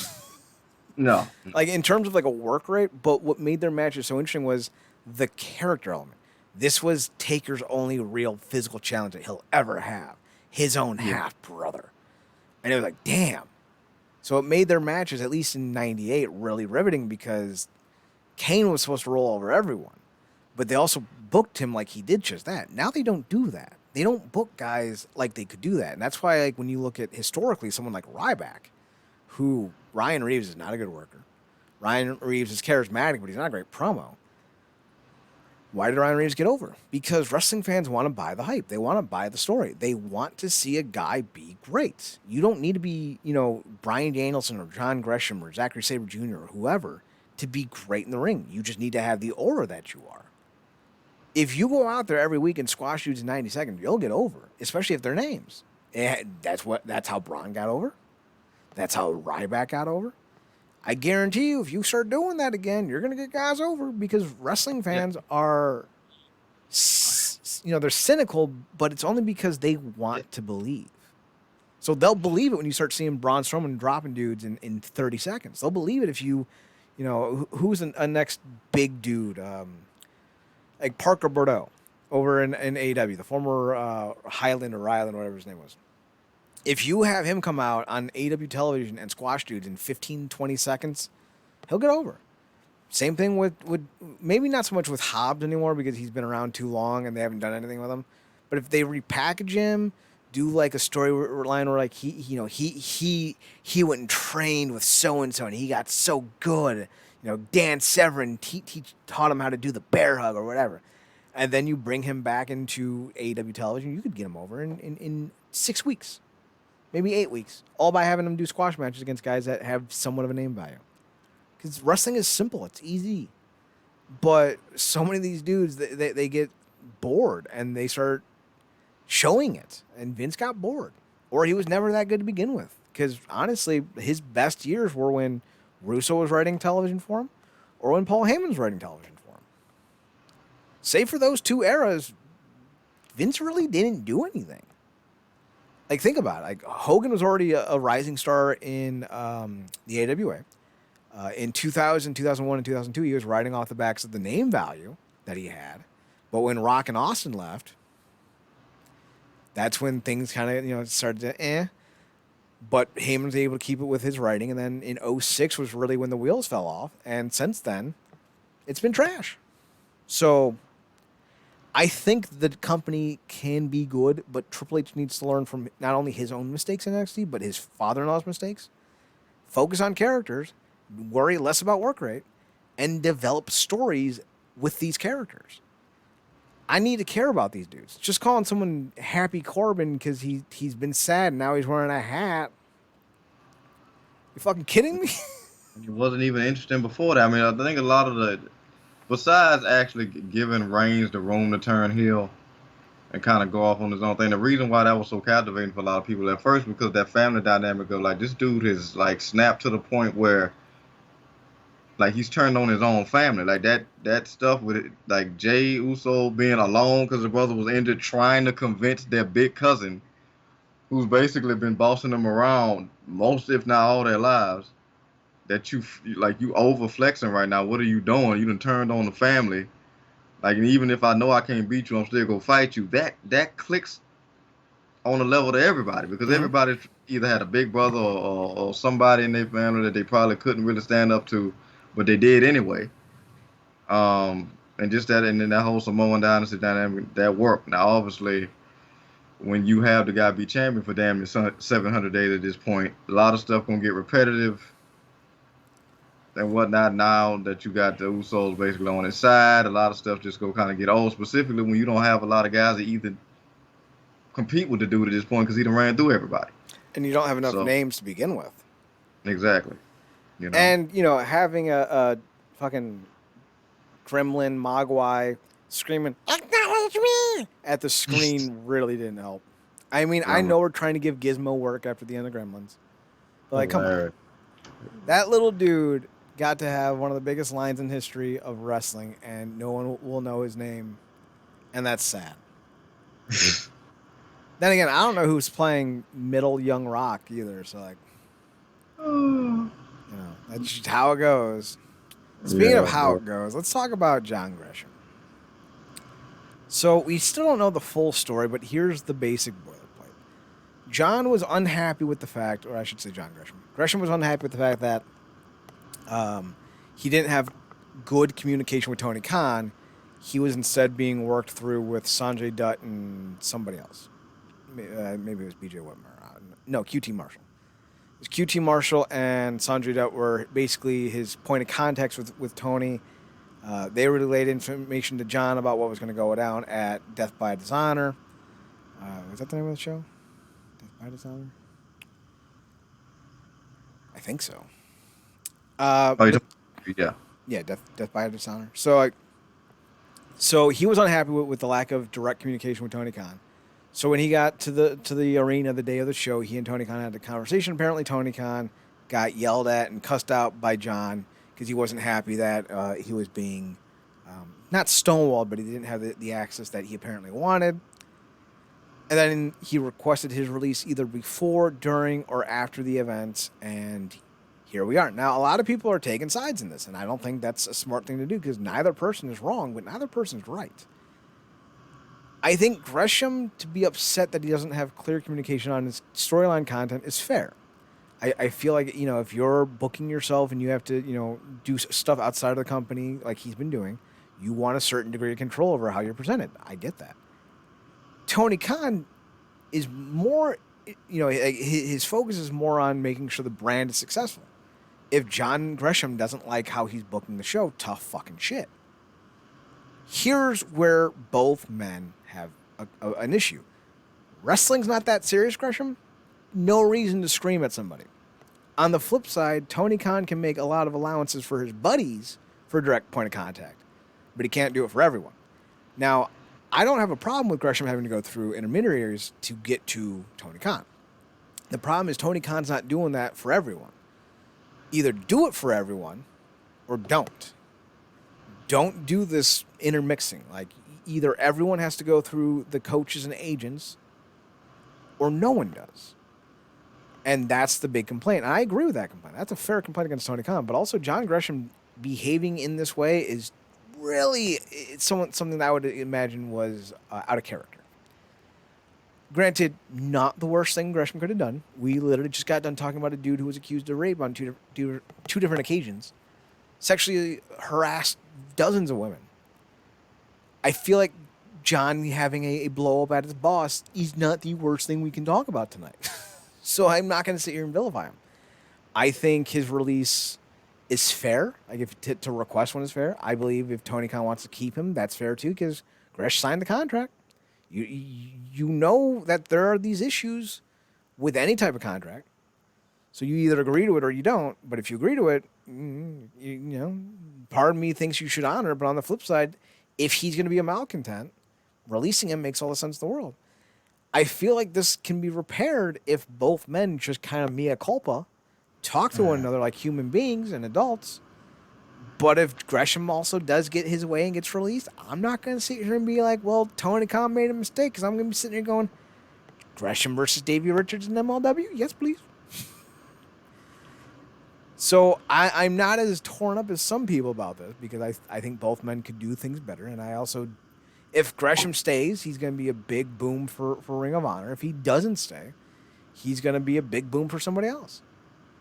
No. Like in terms of like a work rate, but what made their matches so interesting was the character element. This was Taker's only real physical challenge that he'll ever have. His own half brother. And it was like, damn. So it made their matches, at least in 98, really riveting because Kane was supposed to roll over everyone. But they also booked him like he did just that. Now they don't do that. They don't book guys like they could do that. And that's why, like, when you look at historically someone like Ryback, who Ryan Reeves is not a good worker. Ryan Reeves is charismatic, but he's not a great promo. Why did Ryan Reeves get over? Because wrestling fans want to buy the hype. They want to buy the story. They want to see a guy be great. You don't need to be, Bryan Danielson or Jon Gresham or Zachary Sabre Jr. or whoever to be great in the ring. You just need to have the aura that you are. If you go out there every week and squash dudes in 90 seconds, you'll get over, especially if they're names. That's how Braun got over. That's how Ryback got over. I guarantee you, if you start doing that again, you're going to get guys over because wrestling fans are, they're cynical, but it's only because they want to believe. So they'll believe it when you start seeing Braun Strowman dropping dudes in 30 seconds. They'll believe it if who's a next big dude, like Parker Bordeaux over in AEW, the former Highland or Ryland, whatever his name was. If you have him come out on AEW television and squash dudes in 15, 20 seconds, he'll get over. Same thing with maybe not so much with Hobbs anymore because he's been around too long and they haven't done anything with him. But if they repackage him, do like a storyline where like he went and trained with so and so and he got so good. Dan Severn taught him how to do the bear hug or whatever. And then you bring him back into AEW television, you could get him over in 6 weeks. Maybe 8 weeks, all by having them do squash matches against guys that have somewhat of a name value. Because wrestling is simple. It's easy. But so many of these dudes, they get bored and they start showing it. And Vince got bored. Or he was never that good to begin with. Because honestly, his best years were when Russo was writing television for him or when Paul Heyman was writing television for him. Save for those two eras, Vince really didn't do anything. Like, think about it. Like, Hogan was already a rising star in the AWA. In 2000, 2001, and 2002, he was riding off the backs of the name value that he had. But when Rock and Austin left, that's when things kind of, started to But Heyman was able to keep it with his writing. And then in 2006 was really when the wheels fell off. And since then, it's been trash. So I think the company can be good, but Triple H needs to learn from not only his own mistakes in NXT, but his father-in-law's mistakes. Focus on characters, worry less about work rate, and develop stories with these characters. I need to care about these dudes. Just calling someone Happy Corbin because he's been sad and now he's wearing a hat. You fucking kidding me? it wasn't even interesting before that. I mean, I think a lot of besides actually giving Reigns the room to turn heel and kind of go off on his own thing, the reason why that was so captivating for a lot of people at first because that family dynamic of like this dude has like snapped to the point where like he's turned on his own family. Like that stuff with it, like Jay Uso being alone because his brother was injured, trying to convince their big cousin, who's basically been bossing them around most, if not all, their lives, that you over flexing right now. What are you doing? You done turned on the family. Like, and even if I know I can't beat you, I'm still gonna fight you. That clicks on a level to everybody because everybody either had a big brother or somebody in their family that they probably couldn't really stand up to, but they did anyway. And just that, and then that whole Samoan dynasty dynamic that worked. Now, obviously, when you have the guy be champion for damn near 700 days at this point, a lot of stuff gonna get repetitive and whatnot. Now that you got the Usos basically on his side, a lot of stuff just go kind of get old, specifically when you don't have a lot of guys that either compete with the dude at this point because he done ran through everybody. And you don't have enough names to begin with. Exactly. And, having a fucking gremlin Mogwai screaming, "Acknowledge me!" at the screen really didn't help. I mean, I know we're trying to give Gizmo work after the end of Gremlins. But, like, come on. That little dude got to have one of the biggest lines in history of wrestling, and no one will know his name, and that's sad. Then again, I don't know who's playing middle young Rock either. So like, that's just how it goes. Speaking of how it goes, let's talk about Jon Gresham. So we still don't know the full story, but here's the basic boilerplate. Jon was unhappy with the fact, or I should say Jon Gresham. Gresham was unhappy with the fact that he didn't have good communication with Tony Khan. He was instead being worked through with Sanjay Dutt and somebody else. Maybe it was BJ Whitmer. No, QT Marshall. It was QT Marshall and Sanjay Dutt were basically his point of contacts with Tony. They relayed information to Jon about what was going to go down at Death by Dishonor. Was that the name of the show? Death by Dishonor? I think so. Yeah. Yeah, Death by Dishonor. So he was unhappy with the lack of direct communication with Tony Khan. So when he got to the arena the day of the show, he and Tony Khan had a conversation. Apparently, Tony Khan got yelled at and cussed out by Jon because he wasn't happy that he was being not stonewalled, but he didn't have the access that he apparently wanted. And then he requested his release either before, during, or after the event, and here we are. Now, a lot of people are taking sides in this, and I don't think that's a smart thing to do because neither person is wrong, but neither person is right. I think Gresham, to be upset that he doesn't have clear communication on his storyline content is fair. I feel like, if you're booking yourself and you have to, do stuff outside of the company like he's been doing, you want a certain degree of control over how you're presented. I get that. Tony Khan is more, his focus is more on making sure the brand is successful. If Jon Gresham doesn't like how he's booking the show, tough fucking shit. Here's where both men have an issue. Wrestling's not that serious, Gresham. No reason to scream at somebody. On the flip side, Tony Khan can make a lot of allowances for his buddies for direct point of contact, but he can't do it for everyone. Now, I don't have a problem with Gresham having to go through intermediaries to get to Tony Khan. The problem is Tony Khan's not doing that for everyone. Either do it for everyone or don't. Don't do this intermixing. Like, either everyone has to go through the coaches and agents or no one does. And that's the big complaint. And I agree with that complaint. That's a fair complaint against Tony Khan. But also Jon Gresham behaving in this way is really something that I would imagine was out of character. Granted, not the worst thing Gresham could have done. We literally just got done talking about a dude who was accused of rape on two different occasions. Sexually harassed dozens of women. I feel like Jon having a blow up at his boss is not the worst thing we can talk about tonight. So I'm not going to sit here and vilify him. I think his release is fair. Like, if to request one is fair. I believe if Tony Khan wants to keep him, that's fair too, because Gresh signed the contract. You know that there are these issues with any type of contract. So you either agree to it or you don't. But if you agree to it, part of me thinks you should honor it. But on the flip side, if he's going to be a malcontent, releasing him makes all the sense in the world. I feel like this can be repaired if both men just kind of mea culpa, talk to one another like human beings and adults. But if Gresham also does get his way and gets released, I'm not going to sit here and be like, well, Tony Khan made a mistake, because I'm going to be sitting here going, Gresham versus Davey Richards in MLW? Yes, please. So I'm not as torn up as some people about this, because I think both men could do things better. And I also, if Gresham stays, he's going to be a big boom for Ring of Honor. If he doesn't stay, he's going to be a big boom for somebody else.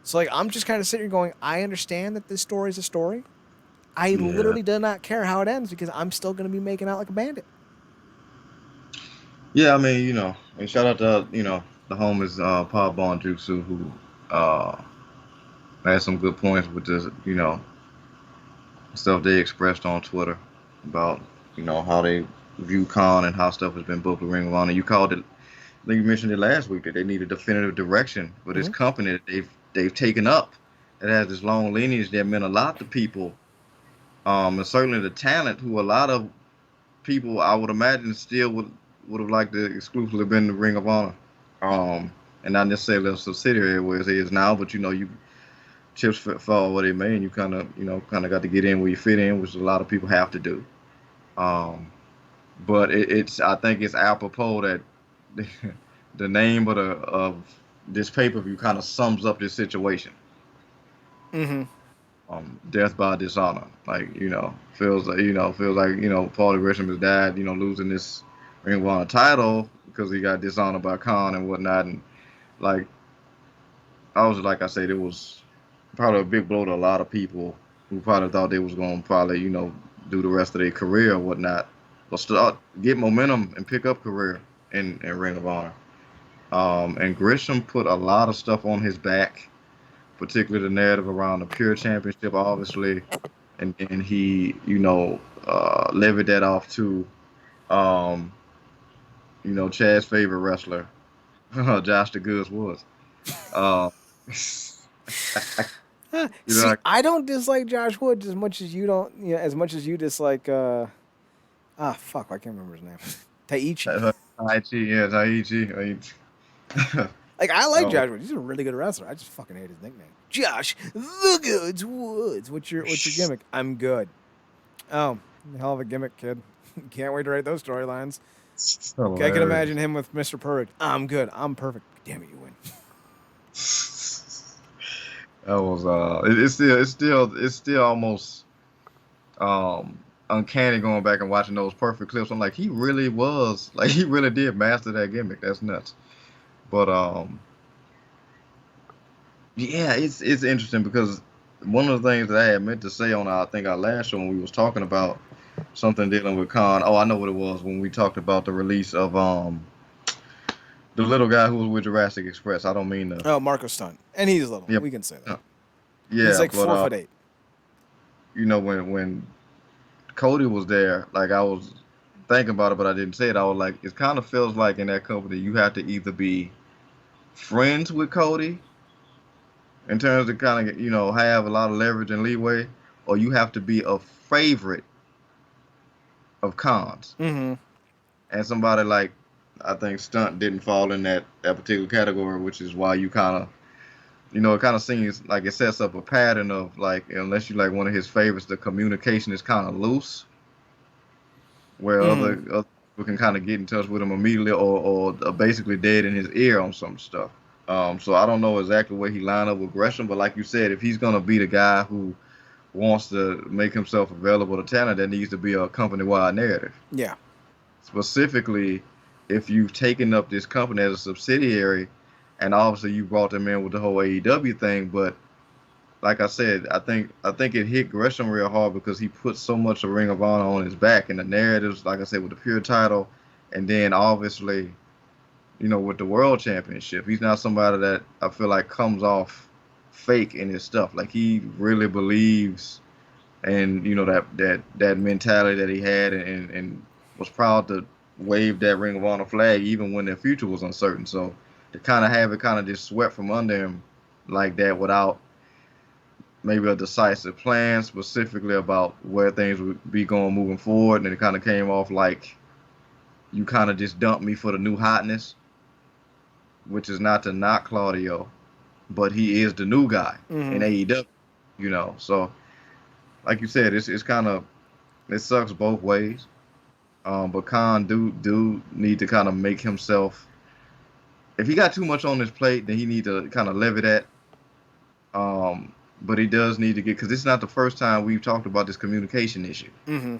So, like, I'm just kind of sitting here going, I understand that this story is a story. I literally do not care how it ends, because I'm still going to be making out like a bandit. Yeah, I mean, and shout out to, the homies, Paul Bon Jutsu, who had some good points with this, stuff they expressed on Twitter about, how they view Khan and how stuff has been booked with Ring of Honor. You called it, I think you mentioned it last week, that they need a definitive direction for this company that they've taken up. It has this long lineage that meant a lot to people. And certainly the talent, who a lot of people, I would imagine, still would have liked to exclusively been the Ring of Honor. And not necessarily a subsidiary where it is now, but you chips fall where they may, and you kind of got to get in where you fit in, which a lot of people have to do. but I think it's apropos that the name of this pay-per-view kind of sums up this situation. Mm-hmm. Death by dishonor. Like, feels like, Paulie Gresham has died, losing this Ring of Honor title because he got dishonored by Khan and whatnot. And like like I said, it was probably a big blow to a lot of people who probably thought they was going to probably, do the rest of their career or whatnot, or start get momentum and pick up career in Ring of Honor. And Gresham put a lot of stuff on his back, particularly the narrative around the Pure Championship, obviously, and he, levied that off to, um, Chad's favorite wrestler, Josh the Goods Woods. Uh, See, like, I don't dislike Josh Woods as much as you don't. As much as you dislike. Fuck, I can't remember his name. Taichi. Taichi, yeah, Taichi. Like, I like Oh, Josh Woods. He's a really good wrestler. I just fucking hate his nickname. Josh the Goods Woods. What's your gimmick? I'm good. Oh, hell of a gimmick, kid. Can't wait to write those storylines. I can imagine him with Mr. Perfect. I'm good. I'm perfect. Damn it, you win. That was it's still almost uncanny going back and watching those perfect clips. I'm like, he really was like he really did master that gimmick. That's nuts. But yeah, it's interesting because one of the things that I had meant to say on I think our last show when we was talking about something dealing with Khan. Oh, I know what it was when we talked about the release of the little guy who was with Jurassic Express. I don't mean to. Oh, Marco Stunt. And he's little. Yep. We can say that. Yeah, He's like but 4'8". When Cody was there, like I was thinking about it, but I didn't say it. I was like, it kind of feels like in that company you have to either be friends with Cody in terms of kind of have a lot of leverage and leeway, or you have to be a favorite of Khan's. Mm-hmm. And somebody like I think Stunt didn't fall in that particular category, which is why you kind of it kind of seems like it sets up a pattern of like unless you like one of his favorites, the communication is kind of loose, where other people can kind of get in touch with him immediately or basically dead in his ear on some stuff. So I don't know exactly where he lined up with Gresham, but like you said, if he's gonna be the guy who wants to make himself available to talent, there needs to be a company-wide narrative. Yeah. Specifically, if you've taken up this company as a subsidiary, and obviously you brought them in with the whole AEW thing, but like I said, I think it hit Gresham real hard because he put so much of Ring of Honor on his back, and the narratives, like I said, with the Pure title, and then obviously, with the World Championship, he's not somebody that I feel like comes off fake in his stuff. Like he really believes, and that mentality that he had, and was proud to wave that Ring of Honor flag even when their future was uncertain. So to kind of have it kind of just swept from under him like that without maybe a decisive plan specifically about where things would be going moving forward, and it kind of came off like you kind of just dumped me for the new hotness, which is not to knock Claudio, but he is the new guy in AEW, So like you said, it's kind of it sucks both ways. But Khan do need to kind of make himself. If he got too much on his plate, then he need to kind of levy that. But he does need to get, because this is not the first time we've talked about this communication issue. Mm-hmm.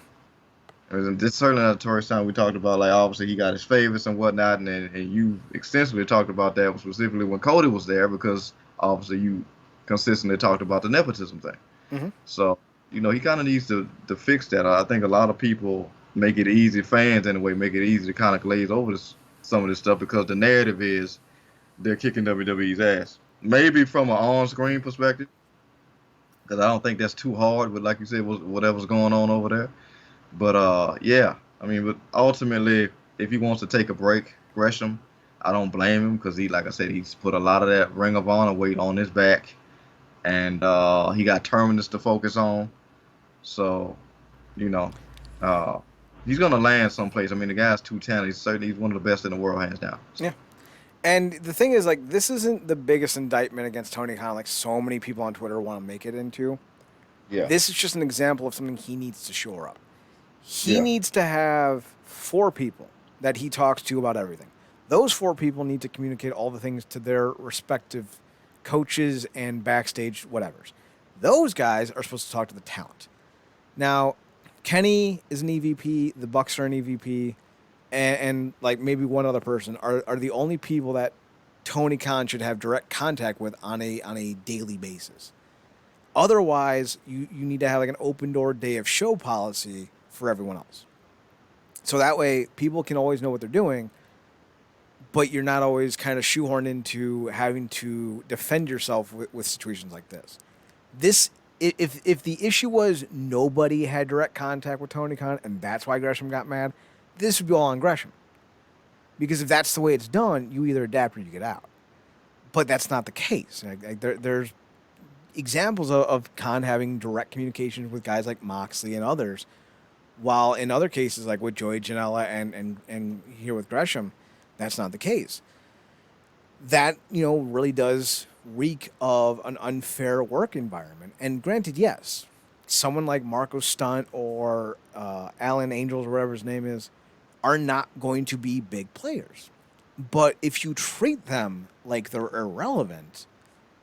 This is certainly not the first time we talked about, like, obviously he got his favorites and whatnot, and you extensively talked about that specifically when Cody was there, because obviously you consistently talked about the nepotism thing. Mm-hmm. So, he kind of needs to fix that. I think a lot of people make it easy, fans anyway, make it easy to kind of glaze over some of this stuff because the narrative is they're kicking WWE's ass. Maybe from an on-screen perspective, because I don't think that's too hard with, like you said, whatever's going on over there. But yeah, I mean, but ultimately, if he wants to take a break, Gresham, I don't blame him because like I said, he's put a lot of that Ring of Honor weight on his back, and he got Terminus to focus on. So, he's gonna land someplace. I mean, the guy's too talented. He's one of the best in the world, hands down. So. Yeah. And the thing is, like, this isn't the biggest indictment against Tony Khan, like so many people on Twitter want to make it into. Yeah. This is just an example of something he needs to shore up. He needs to have 4 people that he talks to about everything. Those 4 people need to communicate all the things to their respective coaches and backstage whatevers. Those guys are supposed to talk to the talent. Now, Kenny is an EVP, the Bucks are an EVP, and like maybe one other person are the only people that Tony Khan should have direct contact with on a daily basis. Otherwise, you need to have like an open door day of show policy for everyone else. So that way people can always know what they're doing, but you're not always kind of shoehorned into having to defend yourself with situations like this. If the issue was nobody had direct contact with Tony Khan and that's why Gresham got mad, this would be all on Gresham. Because if that's the way it's done, you either adapt or you get out. But that's not the case. There's examples of Khan having direct communications with guys like Moxley and others, while in other cases, like with Joey Janela and here with Gresham, that's not the case. That, really does reek of an unfair work environment. And granted, yes, someone like Marco Stunt or Alan Angels, or whatever his name is, are not going to be big players. But if you treat them like they're irrelevant,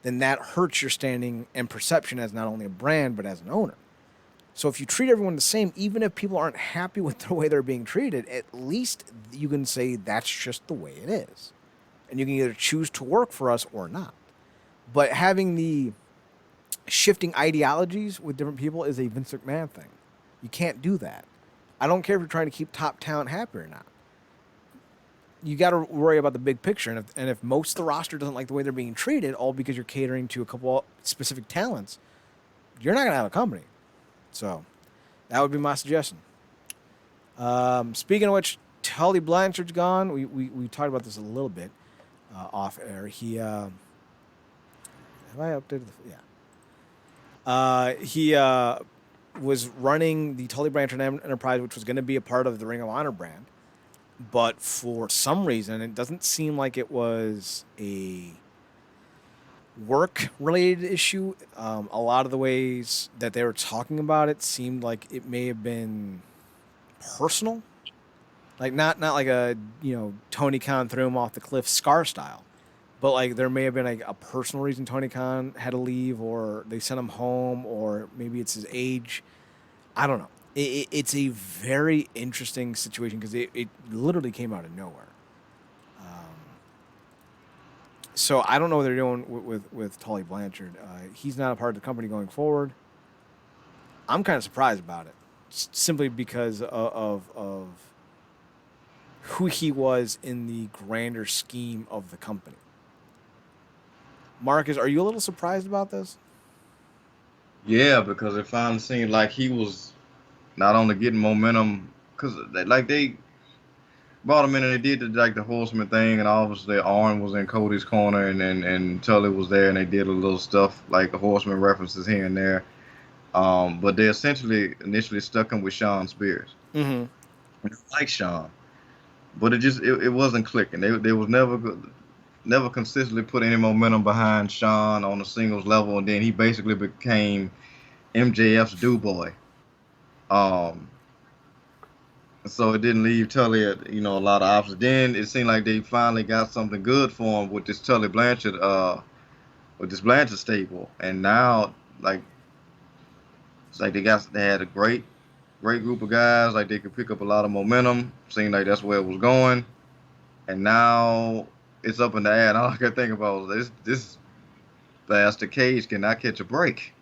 then that hurts your standing and perception as not only a brand, but as an owner. So if you treat everyone the same, even if people aren't happy with the way they're being treated, at least you can say that's just the way it is. And you can either choose to work for us or not. But having the shifting ideologies with different people is a Vince McMahon thing. You can't do that. I don't care if you're trying to keep top talent happy or not. You got to worry about the big picture. And if most of the roster doesn't like the way they're being treated, all because you're catering to a couple specific talents, you're not going to have a company. So that would be my suggestion. Speaking of which, Tully Blanchard's gone. We talked about this a little bit off air. He have I updated he was running the Tully Blanchard Enterprise, which was going to be a part of the Ring of Honor brand, but for some reason it doesn't seem like it was a work-related issue. A lot of the ways that they were talking about it seemed like it may have been personal, like not like a Tony Khan threw him off the cliff Scar style, but like there may have been like a personal reason Tony Khan had to leave, or they sent him home, or maybe it's his age. I don't know. It's a very interesting situation because it literally came out of nowhere. So I don't know what they're doing with Tully Blanchard. He's not a part of the company going forward. I'm kind of surprised about it, simply because of who he was in the grander scheme of the company. Marcus, are you a little surprised about this? Yeah, because it finally seemed like he was not only getting momentum, because like they brought him in and they did the Horseman thing, and obviously Arn was in Cody's corner, and Tully was there, and they did a little stuff like the Horseman references here and there. But they essentially initially stuck him with Sean Spears. Mm-hmm. Like Sean, but it wasn't clicking. They was never consistently put any momentum behind Sean on a singles level, and then he basically became MJF's do boy. So it didn't leave Tully a lot of options. Then it seemed like they finally got something good for him with this Tully Blanchard, with this Blanchard stable, and now it's like they had a great group of guys. Like they could pick up a lot of momentum. Seemed like that's where it was going, and now it's up in the air. And all I can think about was this bastard Cage cannot catch a break.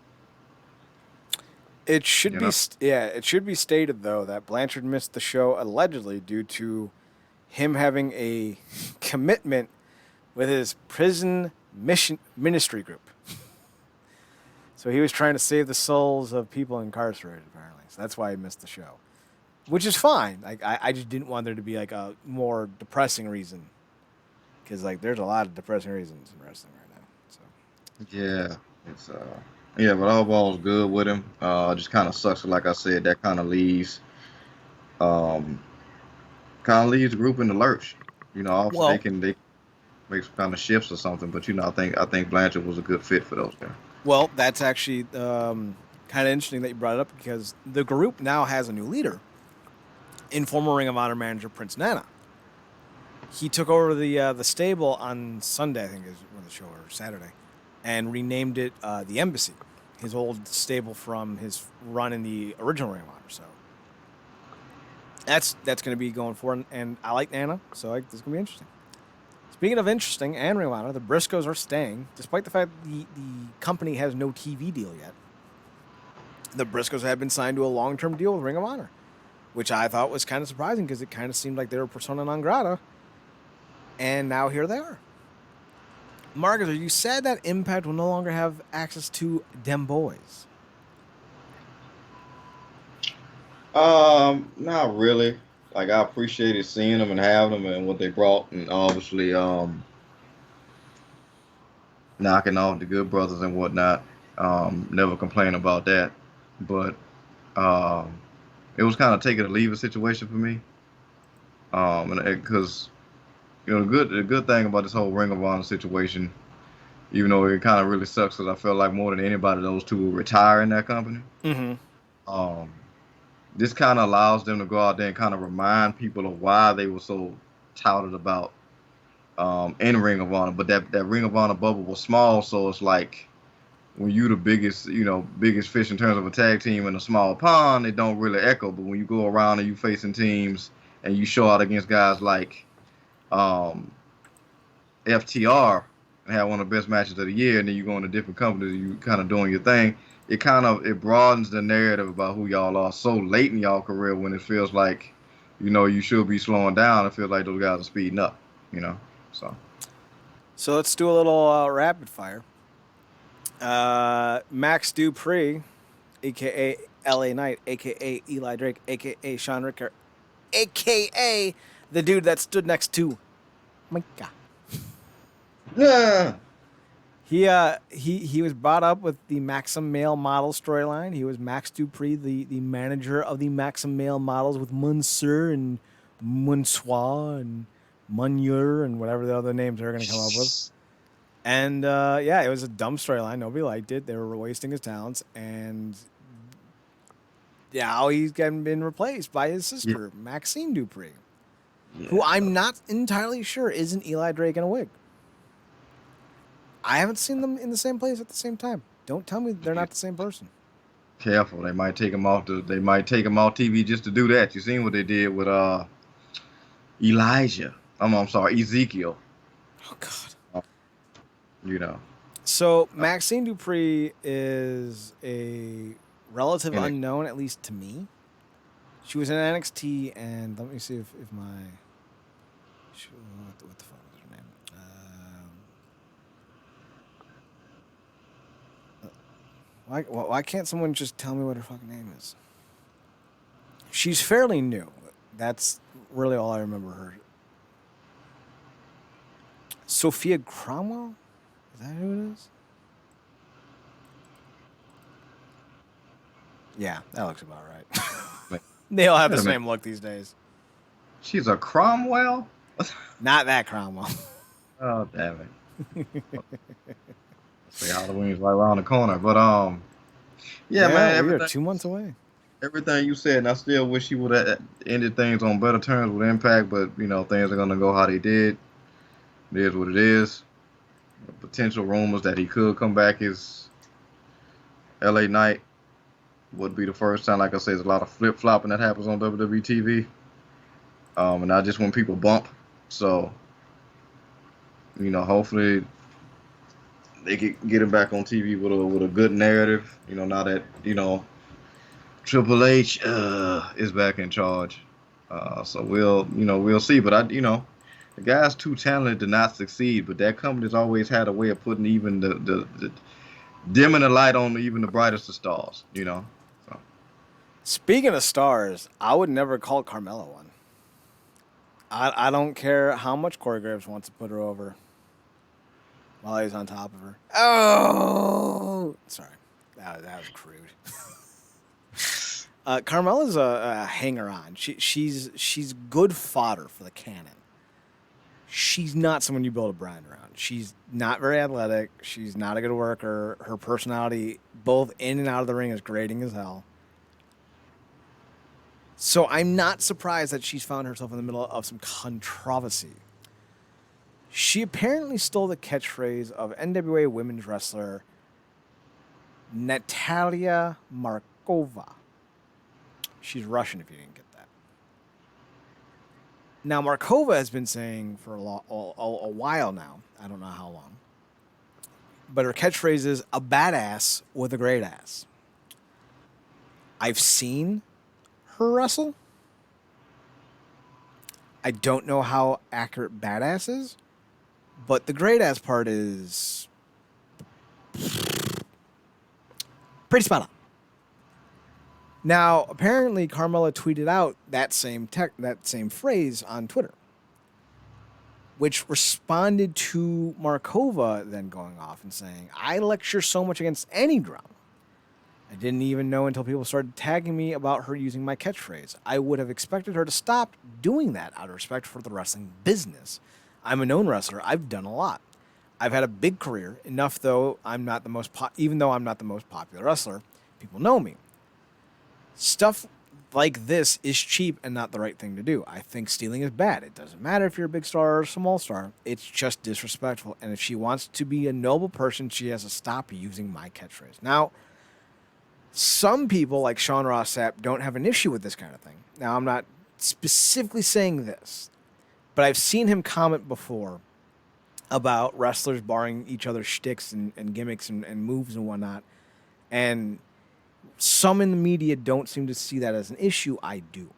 It should be it should be stated though that Blanchard missed the show allegedly due to him having a commitment with his prison ministry group. So he was trying to save the souls of people incarcerated, apparently. So that's why he missed the show, which is fine. Like I just didn't want there to be like a more depressing reason, because like there's a lot of depressing reasons in wrestling right now. So yeah, it's yeah, but overall was good with him. Just kind of sucks. Like I said, that kind of leaves the group in the lurch. They can make some kind of shifts or something. But I think Blanchard was a good fit for those guys. Well, that's actually kind of interesting that you brought it up, because the group now has a new leader, in former Ring of Honor manager Prince Nana. He took over the stable on Sunday, I think is when the show, or Saturday, and renamed it the Embassy, his old stable from his run in the original Ring of Honor. So that's going to be going forward, and I like Nana, so this is going to be interesting. Speaking of interesting and Ring of Honor, the Briscoes are staying, despite the fact the company has no TV deal yet. The Briscoes have been signed to a long-term deal with Ring of Honor, which I thought was kind of surprising because it kind of seemed like they were persona non grata, and now here they are. Marcus, are you sad that Impact will no longer have access to them boys? Not really. Like, I appreciated seeing them and having them and what they brought, and obviously knocking off the Good Brothers and whatnot. Never complain about that, but it was kind of take it or leave it situation for me. And because the good thing about this whole Ring of Honor situation, even though it kind of really sucks, because I felt like more than anybody, those two will retire in that company. Mm-hmm. This kind of allows them to go out there and kind of remind people of why they were so touted about in Ring of Honor. But that Ring of Honor bubble was small, so it's like when you the biggest fish in terms of a tag team in a small pond, it don't really echo. But when you go around and you facing teams and you show out against guys like FTR and have one of the best matches of the year, and then you go into different companies and you kind of doing your thing, it broadens the narrative about who y'all are so late in y'all career when it feels like, you should be slowing down. It feels like those guys are speeding up, So let's do a little rapid fire. Max Dupree, a.k.a. LA Knight, a.k.a. Eli Drake, a.k.a. Sean Ricker, a.k.a. the dude that stood next to Micah. Yeah. He was brought up with the Maxim Male Model storyline. He was Max Dupree, the manager of the Maxim Male Models with Monsieur and Monsoir and Munur and whatever the other names they're going to come up with. And it was a dumb storyline. Nobody liked it. They were wasting his talents. And now he's been replaced by his sister, Maxine Dupree, who I'm not entirely sure isn't Eli Drake in a wig. I haven't seen them in the same place at the same time. Don't tell me they're not the same person. Careful, they might take him off TV just to do that. You seen what they did with Elijah? I'm sorry, Ezekiel. Oh God. So Maxine Dupree is a relative unknown, at least to me. She was in NXT, and let me see if my what the fuck was her name? Why can't someone just tell me what her fucking name is? She's fairly new. That's really all I remember her. Sophia Cromwell? Is that who it is? Yeah, that looks about right. They all have the same look these days. She's a Cromwell? Not that Cromwell. Oh, damn it. See, Halloween's right around the corner. But, man. We are 2 months away. Everything you said, and I still wish he would have ended things on better terms with Impact, but, things are going to go how they did. It is what it is. The potential rumors that he could come back as LA Knight would be the first time. Like I said, there's a lot of flip-flopping that happens on WWE TV. And not just when people bump. So, hopefully they get him back on TV with a good narrative. Now that, Triple H is back in charge. So we'll see. But the guy's too talented to not succeed, but that company's always had a way of putting even the dimming the light on even the brightest of stars, So. Speaking of stars, I would never call Carmella one. I don't care how much Corey Graves wants to put her over while he's on top of her. Oh! Sorry. That was crude. Carmella's a hanger-on. She's good fodder for the cannon. She's not someone you build a brand around. She's not very athletic. She's not a good worker. Her personality, both in and out of the ring, is grating as hell. So I'm not surprised that she's found herself in the middle of some controversy. She apparently stole the catchphrase of NWA women's wrestler Natalia Markova. She's Russian, if you didn't get that. Now, Markova has been saying for a while now, I don't know how long, but her catchphrase is a badass with a great ass. I've seen her wrestle. I don't know how accurate badass is, but the great ass part is pretty spot on. Now, apparently, Carmella tweeted out that same phrase on Twitter, which responded to Markova then going off and saying, I lecture so much against any drama. I didn't even know until people started tagging me about her using my catchphrase. I would have expected her to stop doing that out of respect for the wrestling business. I'm a known wrestler. I've done a lot. I've had a big career, enough though even though I'm not the most popular wrestler, people know me. Stuff like this is cheap and not the right thing to do. I think stealing is bad. It doesn't matter if you're a big star or a small star. It's just disrespectful. And if she wants to be a noble person, she has to stop using my catchphrase. Now, some people like Sean Ross Sapp don't have an issue with this kind of thing. Now, I'm not specifically saying this, but I've seen him comment before about wrestlers borrowing each other's shticks and gimmicks and moves and whatnot. And some in the media don't seem to see that as an issue. I do.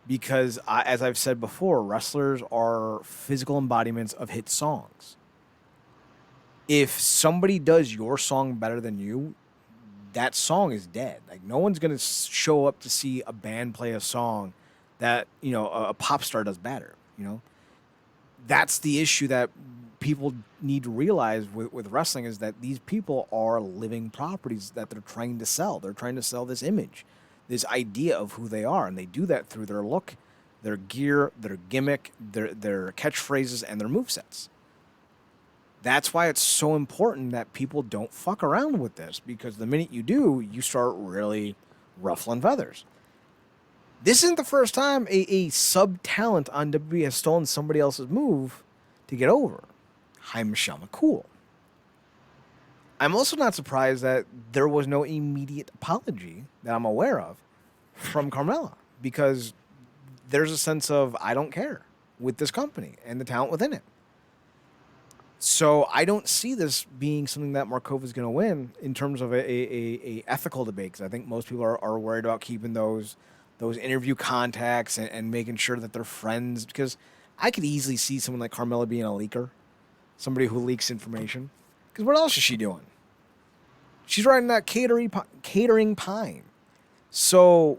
Because, as I've said before, wrestlers are physical embodiments of hit songs. If somebody does your song better than you, that song is dead. Like, no one's going to show up to see a band play a song that, a pop star does better, That's the issue that people need to realize with wrestling, is that these people are living properties that they're trying to sell. They're trying to sell this image, this idea of who they are, and they do that through their look, their gear, their gimmick, their catchphrases, and their movesets. That's why it's so important that people don't fuck around with this, because the minute you do, you start really ruffling feathers. This isn't the first time a sub-talent on WWE has stolen somebody else's move to get over. Hi, Michelle McCool. I'm also not surprised that there was no immediate apology that I'm aware of from Carmella, because there's a sense of, I don't care with this company and the talent within it. So I don't see this being something that Markova is going to win in terms of a ethical debate, because I think most people are worried about keeping those interview contacts and making sure that they're friends, because I could easily see someone like Carmella being a leaker, somebody who leaks information. Because what else is she doing? She's riding that catering pine. So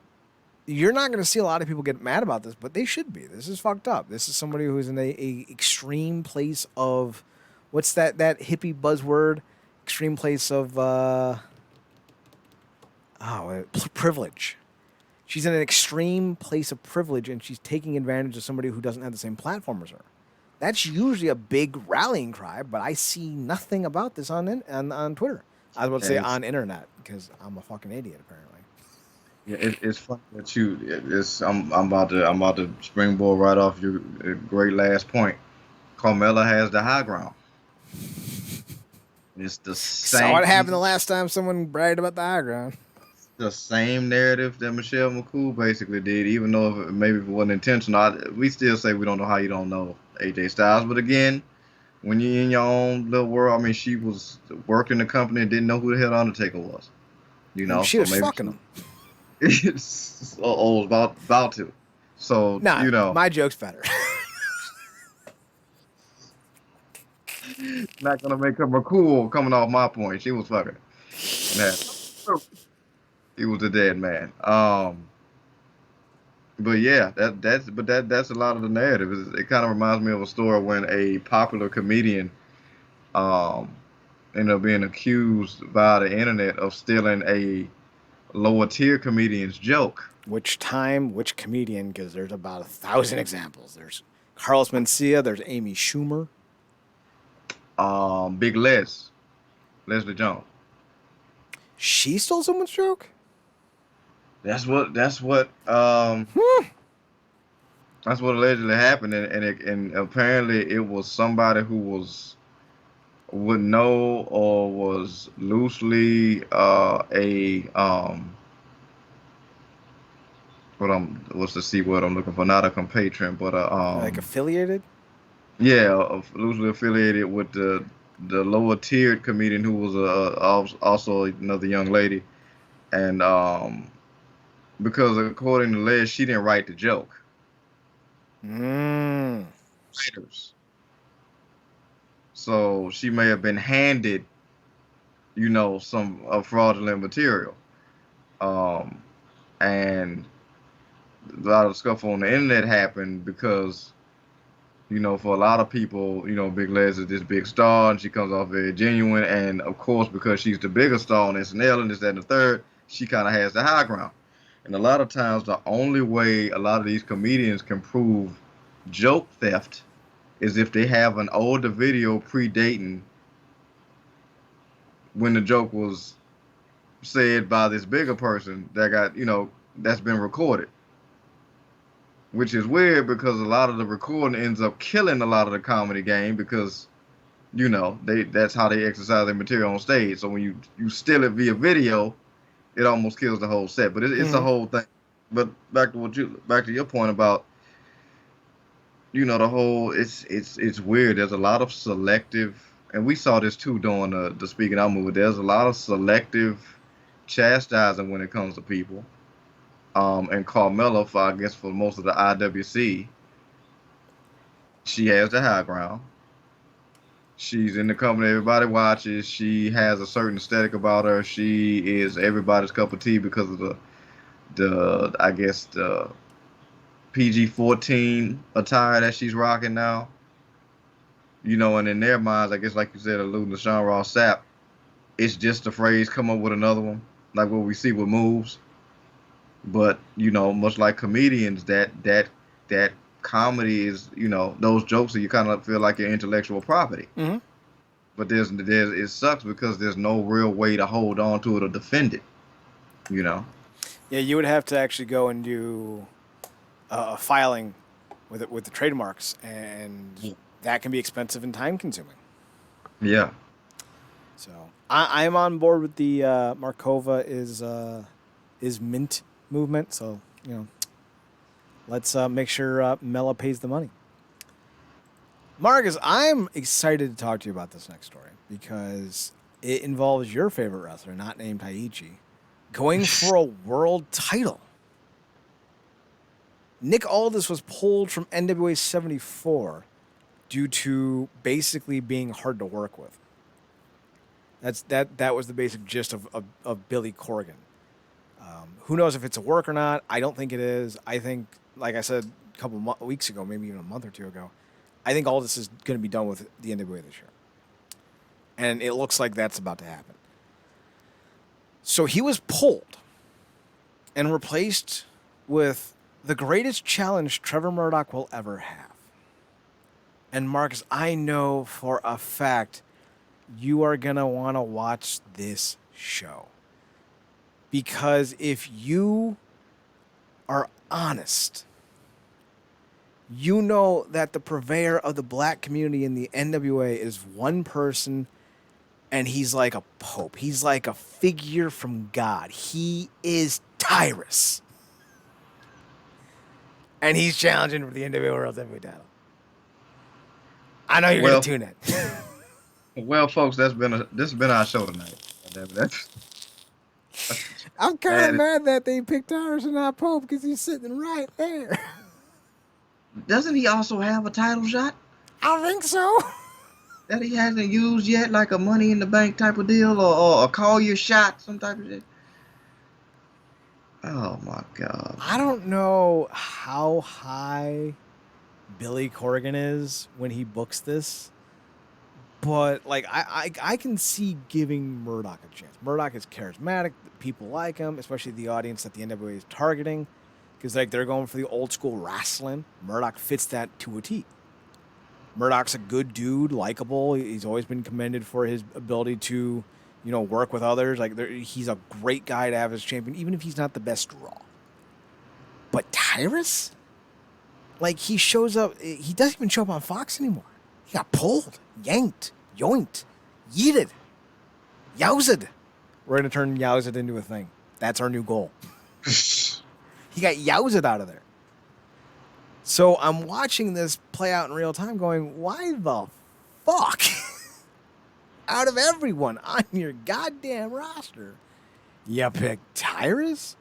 you're not going to see a lot of people get mad about this, but they should be. This is fucked up. This is somebody who's in a extreme place of, what's that hippie buzzword? Extreme place of privilege. She's in an extreme place of privilege, and she's taking advantage of somebody who doesn't have the same platform as her. That's usually a big rallying cry, but I see nothing about this on Twitter. I was about to say on internet, because I'm a fucking idiot apparently. Yeah, it's funny that I'm about to springboard right off your great last point. Carmella has the high ground. It's the same. Saw what happened the last time someone bragged about the high ground. The same narrative that Michelle McCool basically did, even though maybe it wasn't intentional. We still say we don't know how you don't know AJ Styles, but again, when you're in your own little world, I mean, she was working the company and didn't know who the hell Undertaker was. She was fucking him. about to. So, my joke's better. Not gonna make her McCool coming off my point. She was fucking. Yeah. He was a dead man. But yeah, that's a lot of the narrative. It kind of reminds me of a story when a popular comedian ended up being accused via the internet of stealing a lower tier comedian's joke. Which comedian? Because there's about 1,000 examples. There's Carlos Mencia. There's Amy Schumer. Big Leslie Jones. She stole someone's joke? That's what that's what allegedly happened, and apparently it was somebody who would know or was loosely a what's the C word I'm looking for? Not a compatriot, but a Like affiliated? yeah, loosely affiliated with the lower tiered comedian who was also another young lady, and because according to Les, she didn't write the joke. Mm. Writers. So she may have been handed, some fraudulent material. Um, and a lot of stuff on the internet happened because, for a lot of people, Big Les is this big star and she comes off very genuine. And of course, because she's the bigger star on SNL and this, that, and the third, she kind of has the high ground. And a lot of times, the only way a lot of these comedians can prove joke theft is if they have an older video predating when the joke was said by this bigger person that got, that's been recorded. Which is weird because a lot of the recording ends up killing a lot of the comedy game because, that's how they exercise their material on stage. So when you steal it via video, it almost kills the whole set. But it's a whole thing. But back to your point about, the whole it's weird. There's a lot of selective, and we saw this too during the Speaking Out movie. There's a lot of selective chastising when it comes to people. And Carmella, I guess for most of the IWC, she has the high ground. She's in the company everybody watches. She has a certain aesthetic about her. She is everybody's cup of tea because of the I guess the PG-14 attire that she's rocking now. And in their minds, I guess like you said, alluding to Sean Ross Sapp, it's just a phrase, come up with another one, like what we see with moves. But much like comedians, that comedy is, those jokes that you kind of feel like your intellectual property. Mm-hmm. But there's it sucks because there's no real way to hold on to it or defend it. Yeah, you would have to actually go and do a filing with the trademarks, and that can be expensive and time consuming. Yeah. So I'm on board with the Markova is mint movement. So let's make sure Mela pays the money. Marcus, I'm excited to talk to you about this next story because it involves your favorite wrestler, not named Taichi, going for a world title. Nick Aldis was pulled from NWA 74 due to basically being hard to work with. That was the basic gist of Billy Corgan. Who knows if it's a work or not? I don't think it is. I think, like I said a couple weeks ago, maybe even a month or two ago, I think all this is going to be done with the NWA this year. And it looks like that's about to happen. So he was pulled and replaced with the greatest challenge Trevor Murdoch will ever have. And Marcus, I know for a fact you are going to want to watch this show. Because if you are honest, you know that the purveyor of the black community in the NWA is one person, and he's like a pope. He's like a figure from God. He is Tyrus. And he's challenging for the NWA World Heavyweight title. I know you're going to tune in. Well, folks, this has been our show tonight. I'm kind of mad that they picked Tyrus and not Pope because he's sitting right there. Doesn't he also have a title shot? I think so. That he hasn't used yet, like a Money in the Bank type of deal, or a call your shot, some type of shit. Oh my God. I don't know how high Billy Corgan is when he books this, but like I can see giving Murdoch a chance. Murdoch is charismatic. People like him, especially the audience that the NWA is targeting, because like they're going for the old school wrestling. Murdoch fits that to a T. Murdoch's a good dude, likable. He's always been commended for his ability to work with others. Like he's a great guy to have as champion, even if he's not the best Raw. But Tyrus, like he shows up. He doesn't even show up on Fox anymore. He got pulled, yanked, yoinked, yeeted, yowzed. We're gonna turn yowzed into a thing. That's our new goal. He got yowzed out of there. So I'm watching this play out in real time going, why the fuck? Out of everyone on your goddamn roster, you picked Tyrus?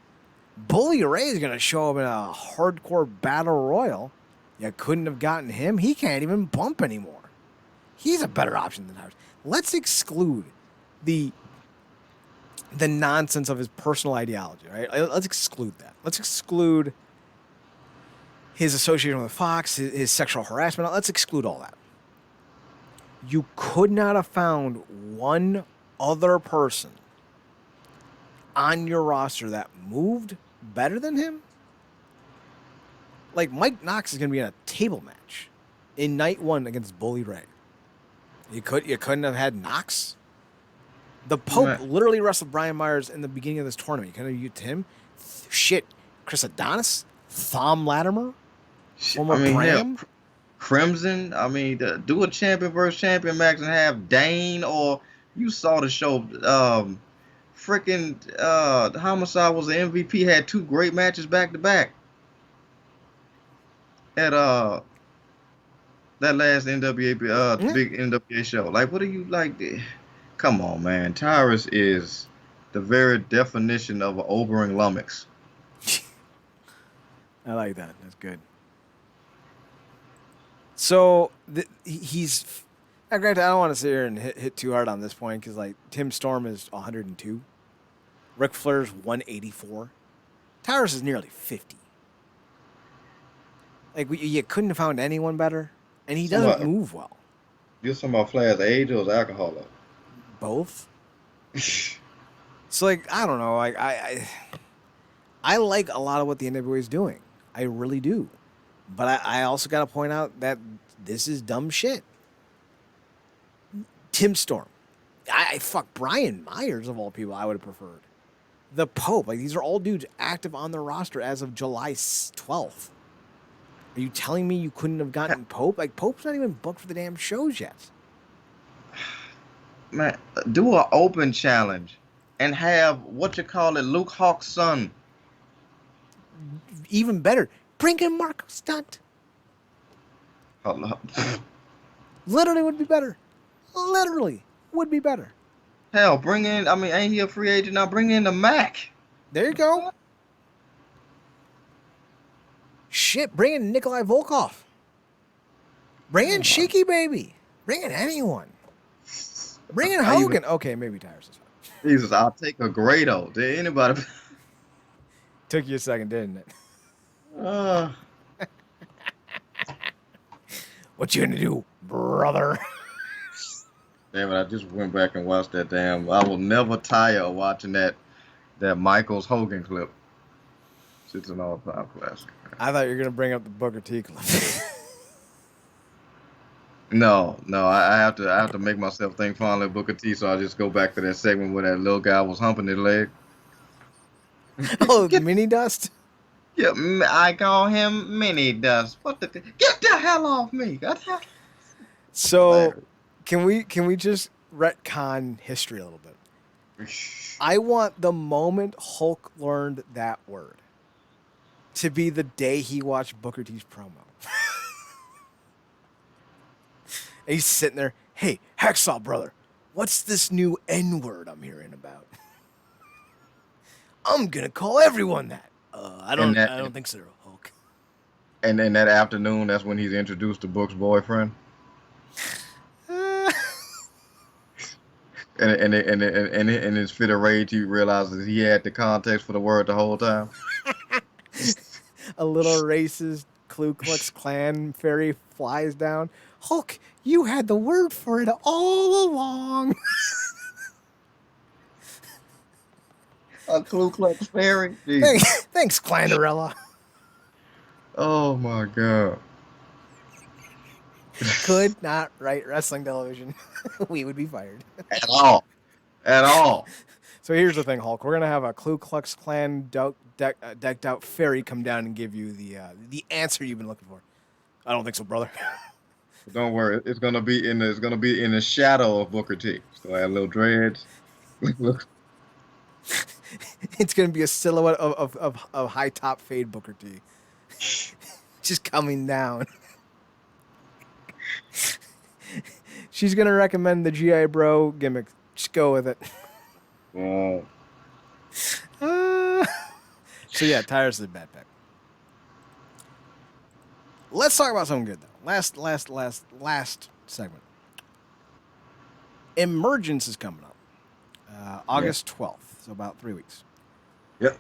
Bully Ray is going to show up in a hardcore battle royal. You couldn't have gotten him. He can't even bump anymore. He's a better option than Tyrus. Let's exclude the nonsense of his personal ideology, right? Let's exclude that. Let's exclude his association with Fox, his sexual harassment. Let's exclude all that. You could not have found one other person on your roster that moved better than him? Like, Mike Knox is going to be in a table match in night 1 against Bully Ray. You couldn't have had Knox? The Pope literally wrestled Brian Myers in the beginning of this tournament. You couldn't have used him? Shit. Chris Adonis? Thom Latimer? Hell, Crimson. Do a champion versus champion match and have Dane, or you saw the show. Homicide was the MVP. Had 2 great matches back to back at that last NWA big NWA show. Like, what are you like? Come on, man. Tyrus is the very definition of an obering lummox. I like that. That's good. So he's. Granted, I don't want to sit here and hit too hard on this point because, like, Tim Storm is 102. Ric Flair's 184. Tyrus is nearly 50. Like, you couldn't have found anyone better, and he doesn't move well. You're talking about Flair's age or his alcohol? Both. So, like, I don't know. Like, I like a lot of what the NWA is doing. I really do. But I also got to point out that this is dumb shit. Tim Storm. Fuck, Brian Myers, of all people, I would have preferred. The Pope. Like, these are all dudes active on the roster as of July 12th. Are you telling me you couldn't have gotten Pope? Like, Pope's not even booked for the damn shows yet. Man, do an open challenge and have, Luke Hawk's son. Even better. Bring in Marco Stunt. Literally would be better. Literally would be better. Hell, bring in, ain't he a free agent now? Bring in the Mac. There you go. Shit, bring in Nikolai Volkov. Bring in Sheiky Baby. Bring in anyone. Bring in Hogan. Okay, maybe Tyrus is fine. Jesus, I'll take a Grado. Did anybody? Took you a second, didn't it? What you gonna do, brother? Damn it, I just went back and watched that damn. I will never tire of watching that Michaels Hogan clip. It's an all-time classic. I thought you were gonna bring up the Booker T clip. No, I have to make myself think fondly of Booker T, so I just go back to that segment where that little guy was humping his leg. Oh, Mini Dust? Yeah, I call him Mini Dust. Get the hell off me! So, can we just retcon history a little bit? I want the moment Hulk learned that word to be the day he watched Booker T's promo. And he's sitting there, hey, Hacksaw brother, what's this new N-word I'm hearing about? I'm gonna call everyone that. I don't think so, Hulk. And then that afternoon, that's when he's introduced to Book's boyfriend. And in his fit of rage, he realizes he had the context for the word the whole time. A little racist Ku Klux Klan fairy flies down. Hulk, you had the word for it all along. A Ku Klux fairy? Thanks, Clanderella. Oh, my God. Could not write wrestling television. We would be fired. At all. at all. So here's the thing, Hulk. We're gonna have a Ku Klux Klan decked out fairy come down and give you the answer you've been looking for. I don't think so, brother. Don't worry, it's gonna be in the shadow of Booker T. So I have little dreads. Look, It's gonna be a silhouette of high top fade Booker T. Just coming down. She's gonna recommend the GI Bro gimmick. Just go with it. So yeah, Tyrus is a bad pick. Let's talk about something good though. Last segment. Emergence is coming up, August 12th, so about 3 weeks. Yep.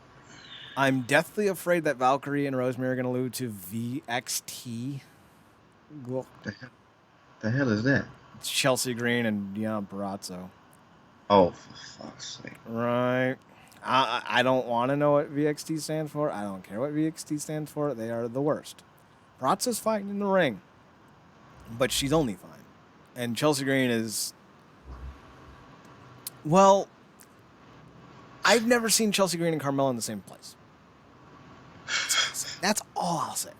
I'm deathly afraid that Valkyrie and Rosemary are going to lose to VXT. Well, the hell is that? it's Chelsea Green and Deonna Purrazzo. Oh, for fuck's sake! Right. I don't want to know what VXT stands for. I don't care what VXT stands for. They are the worst. Purrazzo's fine in the ring, but she's only fine. And Chelsea Green is... Well, I've never seen Chelsea Green and Carmella in the same place. That's all I'll say.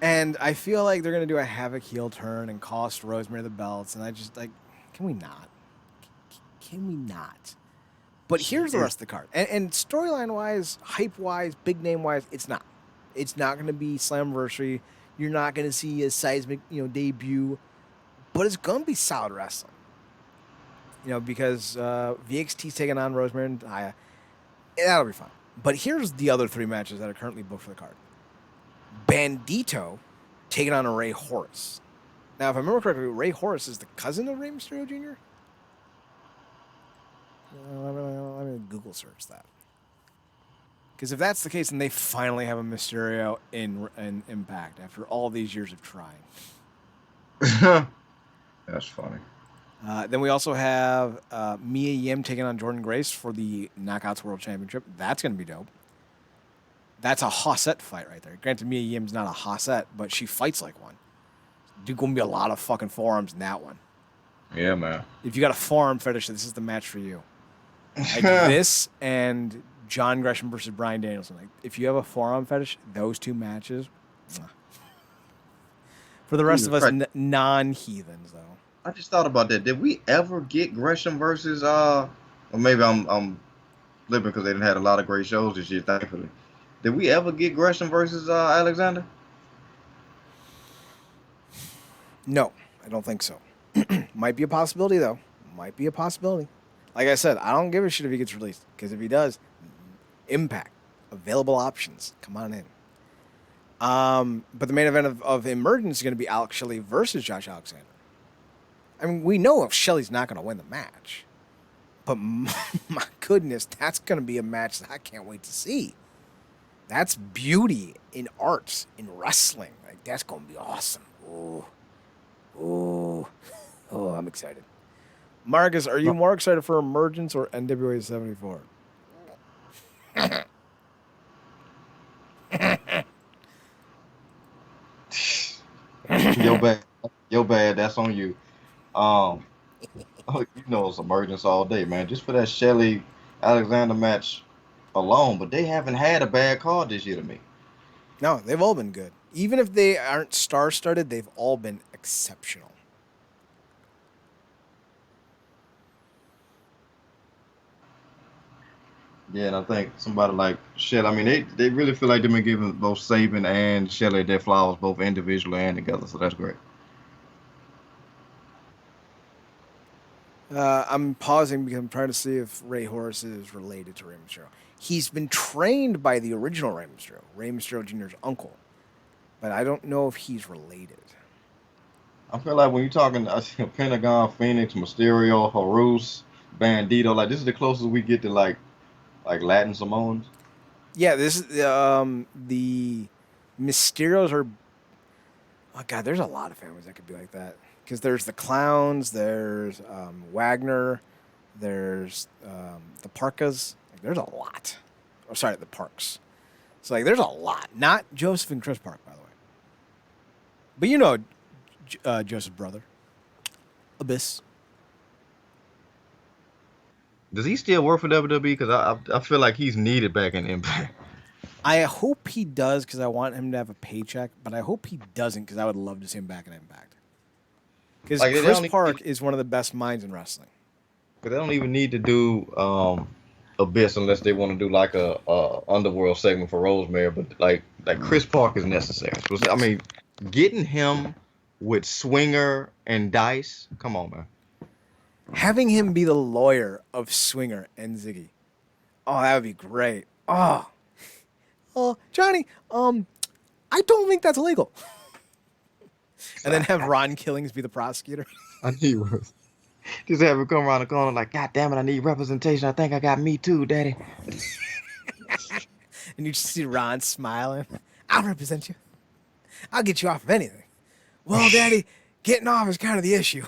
And I feel like they're going to do a Havoc heel turn and cost Rosemary the belts. And I just, like, can we not? Can we not? But here's the rest of the card. And storyline-wise, hype-wise, big name-wise, it's not. It's not going to be Slammiversary. You're not going to see a seismic, debut. But it's going to be solid wrestling. Because VXT's taking on Rosemary and Nia. That'll be fun. But here's the other 3 matches that are currently booked for the card. Bandito taking on a Ray Horace. Now, if I remember correctly, Ray Horace is the cousin of Rey Mysterio Jr.? Let me Google search that. Because if that's the case, then they finally have a Mysterio in Impact after all these years of trying. That's funny. Then we also have Mia Yim taking on Jordan Grace for the Knockouts World Championship. That's going to be dope. That's a Hossette fight right there. Granted, Mia Yim's not a Hossette, but she fights like one. There's going to be a lot of fucking forearms in that one. Yeah, man. If you got a forearm fetish, this is the match for you. Like this and Jon Gresham versus Bryan Danielson. Like, if you have a forearm fetish, those 2 matches. For the rest of us non-heathens, though. I just thought about that. Did we ever get Gresham versus or maybe I'm flipping because they didn't have a lot of great shows this year, thankfully. Did we ever get Gresham versus Alexander? No, I don't think so. Might be a possibility, though. Might be a possibility. Like I said, I don't give a shit if he gets released, because if he does, Impact, available options, come on in. But the main event of Emergence is going to be Alex Shelley versus Josh Alexander. I mean, we know if Shelley's not going to win the match. But my goodness, that's going to be a match that I can't wait to see. That's beauty in arts, in wrestling. Like, that's going to be awesome. Oh, I'm excited. Marcus, are you more excited for Emergence or NWA 74? Yo bad, that's on you. It's Emergence all day, man. Just for that Shelley Alexander match alone, but they haven't had a bad card this year to me. No, they've all been good. Even if they aren't star-studded, they've all been exceptional. Yeah, and I think somebody like Shelley, I mean, they really feel like they've been giving both Sabin and Shelley their flowers, both individually and together, so that's great. I'm pausing because I'm trying to see if Ray Horace is related to Rey Mysterio. He's been trained by the original Rey Mysterio Jr.'s uncle, but I don't know if he's related. I feel like when you're talking Pentagon, Phoenix, Mysterio, Horus, Bandito, like this is the closest we get to like Latin Samoans. Yeah, this is the Mysterios are. Oh God, there's a lot of families that could be like that. Because there's the Clowns, there's Wagner, there's the Parkas. Like, there's a lot. Oh, sorry, the Parks. So like, there's a lot. Not Joseph and Chris Park, by the way. But you know, Joseph's brother, Abyss. Does he still work for WWE? Because I feel like he's needed back in Impact. I hope he does because I want him to have a paycheck, but I hope he doesn't because I would love to see him back in Impact. Because Like, Chris Park is one of the best minds in wrestling. But they don't even need to do Abyss unless they want to do like a underworld segment for Rosemary. But like Chris Park is necessary. So, I mean, getting him with Swinger and Dice. Come on, man. Having him be the lawyer of Swinger and Ziggy. Oh, that would be great. Oh, Johnny, I don't think that's illegal. And then have Ron Killings be the prosecutor. I knew it was. Just have him come around the corner like, God damn it, I need representation. I think I got Me Too, Daddy. And you just see Ron smiling. I'll represent you. I'll get you off of anything. Well, Daddy, getting off is kind of the issue.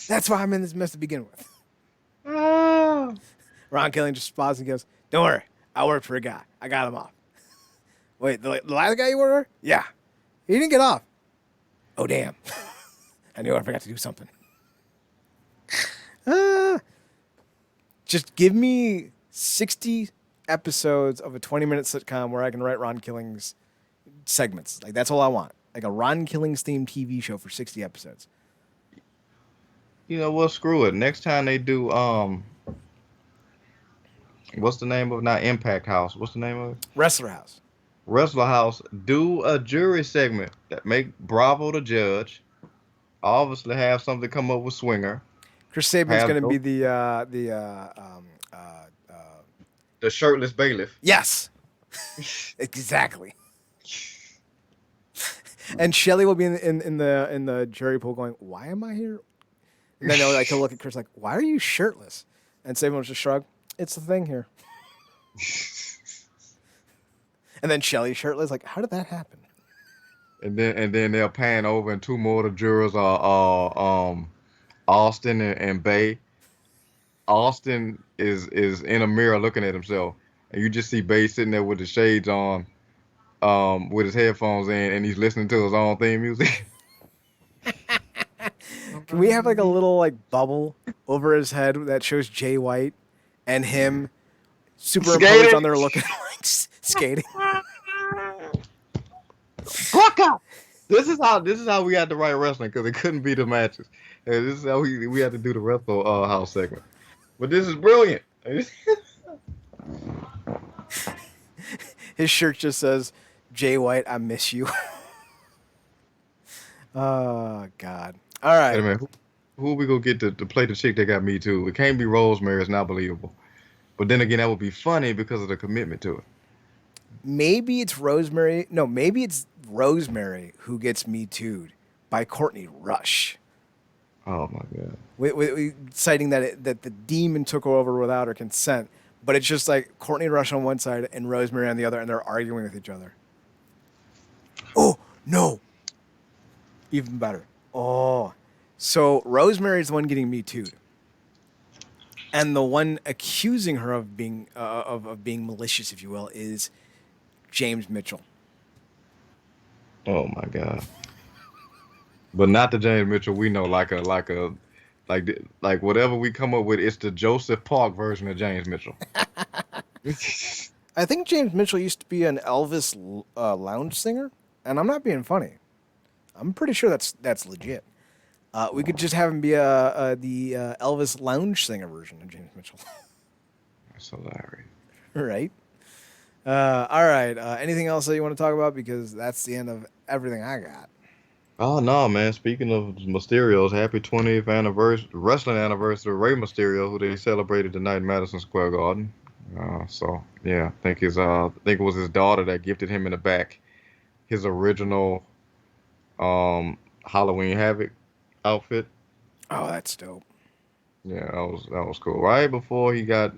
That's why I'm in this mess to begin with. Ron Killing just pauses and goes, don't worry, I work for a guy. I got him off. Wait, the last guy you worked for? Yeah. He didn't get off. Oh, damn. I knew I forgot to do something. Just give me 60 episodes of a 20-minute sitcom where I can write Ron Killings segments. Like, that's all I want. Like a Ron Killings themed TV show for 60 episodes. You know what? Screw it. Next time they do, what's the name of it? Not Impact House. What's the name of it? Wrestler House. Wrestler House. Do a jury segment that make Bravo the judge. Obviously have something come up with Swinger. Chris Sabin's going to be the shirtless bailiff. Yes. Exactly. And Shelley will be in the jury pool going, why am I here? And then he'll look at Chris like, why are you shirtless? And Sabin will just shrug, it's the thing here. And then Shelley shirtless, like, how did that happen? And then they'll pan over and two more of the jurors are Austin and Bay. Austin is in a mirror looking at himself, and you just see Bay sitting there with the shades on, with his headphones in, and he's listening to his own theme music. Can we have like a little like bubble over his head that shows Jay White and him superimposed on there looking like skating? This is how we had to write wrestling because it couldn't be the matches. And this is how we had to do the Wrestle House segment. But this is brilliant. His shirt just says, Jay White, I miss you. Oh, God. All right. Wait a minute. Who are we going to get to play the chick that got Me Too? It can't be Rosemary. It's not believable. But then again, that would be funny because of the commitment to it. Maybe it's Rosemary. No, maybe it's Rosemary who gets Me Too'd by Courtney Rush. Oh, my God. Citing that the demon took her over without her consent. But it's just like Courtney Rush on one side and Rosemary on the other, and they're arguing with each other. Oh, no. Even better. Oh. So Rosemary's the one getting Me Too'd. And the one accusing her of being of being malicious, if you will, is James Mitchell. Oh, my God. But not the James Mitchell we know, like whatever we come up with, it's the Joseph Park version of James Mitchell. I think James Mitchell used to be an Elvis lounge singer, and I'm not being funny. I'm pretty sure that's legit. We could just have him be the Elvis lounge singer version of James Mitchell. That's hilarious. Right. All right. Anything else that you want to talk about? Because that's the end of everything I got. Oh, no, man. Speaking of Mysterios, happy 20th anniversary, wrestling anniversary of Rey Mysterio, who they celebrated tonight in Madison Square Garden. So, yeah, I think it was his daughter that gifted him in the back his original Halloween Havoc outfit. Oh, that's dope. Yeah, that was cool. Right before he got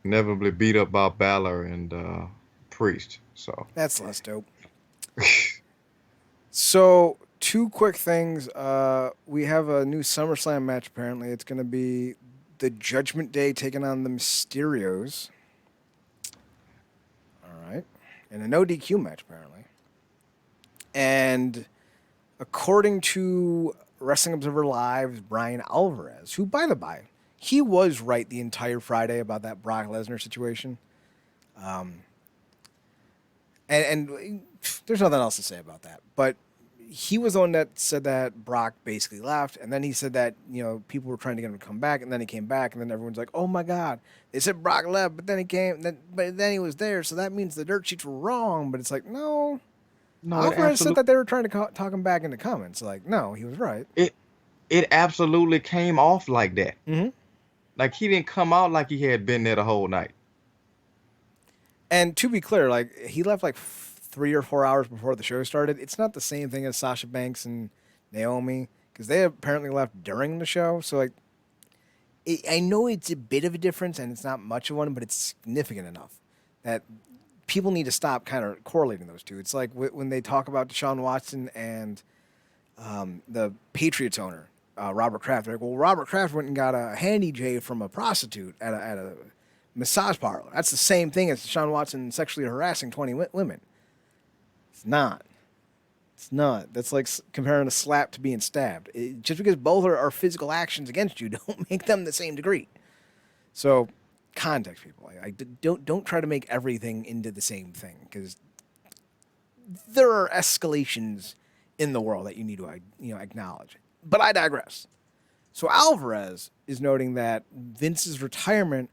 inevitably beat up by Balor and Priest. So that's less dope. So, two quick things. We have a new SummerSlam match, apparently. It's going to be the Judgment Day taking on the Mysterios. All right. And a no DQ match, apparently. And according to Wrestling Observer Live's Brian Alvarez, who, by the by, he was right the entire Friday about that Brock Lesnar situation. And there's nothing else to say about that. But he was the one that said that Brock basically left, and then he said that, you know, people were trying to get him to come back, and then he came back, and then everyone's like, "Oh my God, they said Brock left, but then he came, but then he was there, so that means the dirt sheets were wrong." But it's like, no, Alvarez said that they were trying to talk him back into coming. So like, no, he was right. It absolutely came off like that. Mm-hmm. Like he didn't come out like he had been there the whole night. And to be clear, like he left like 3 or 4 hours before the show started. It's not the same thing as Sasha Banks and Naomi because they apparently left during the show. So like, I know it's a bit of a difference and it's not much of one, but it's significant enough that people need to stop kind of correlating those two. It's like when they talk about Deshaun Watson and the Patriots owner, Robert Kraft. They're like, well, Robert Kraft went and got a handy J from a prostitute at a massage parlor. That's the same thing as Deshaun Watson sexually harassing 20 women. It's not. It's not. That's like comparing a slap to being stabbed. Just because both are physical actions against you don't make them the same degree. So, context, people. Don't try to make everything into the same thing because there are escalations in the world that you need to acknowledge. But I digress. So Alvarez is noting that Vince's retirement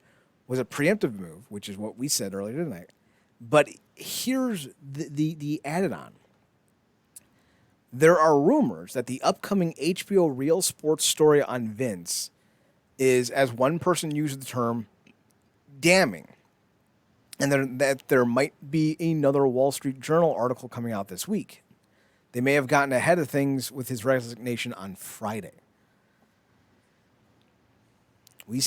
was a preemptive move, which is what we said earlier tonight. But here's the added on. There are rumors that the upcoming HBO Real Sports story on Vince is, as one person used the term, damning. And that there might be another Wall Street Journal article coming out this week. They may have gotten ahead of things with his resignation on Friday.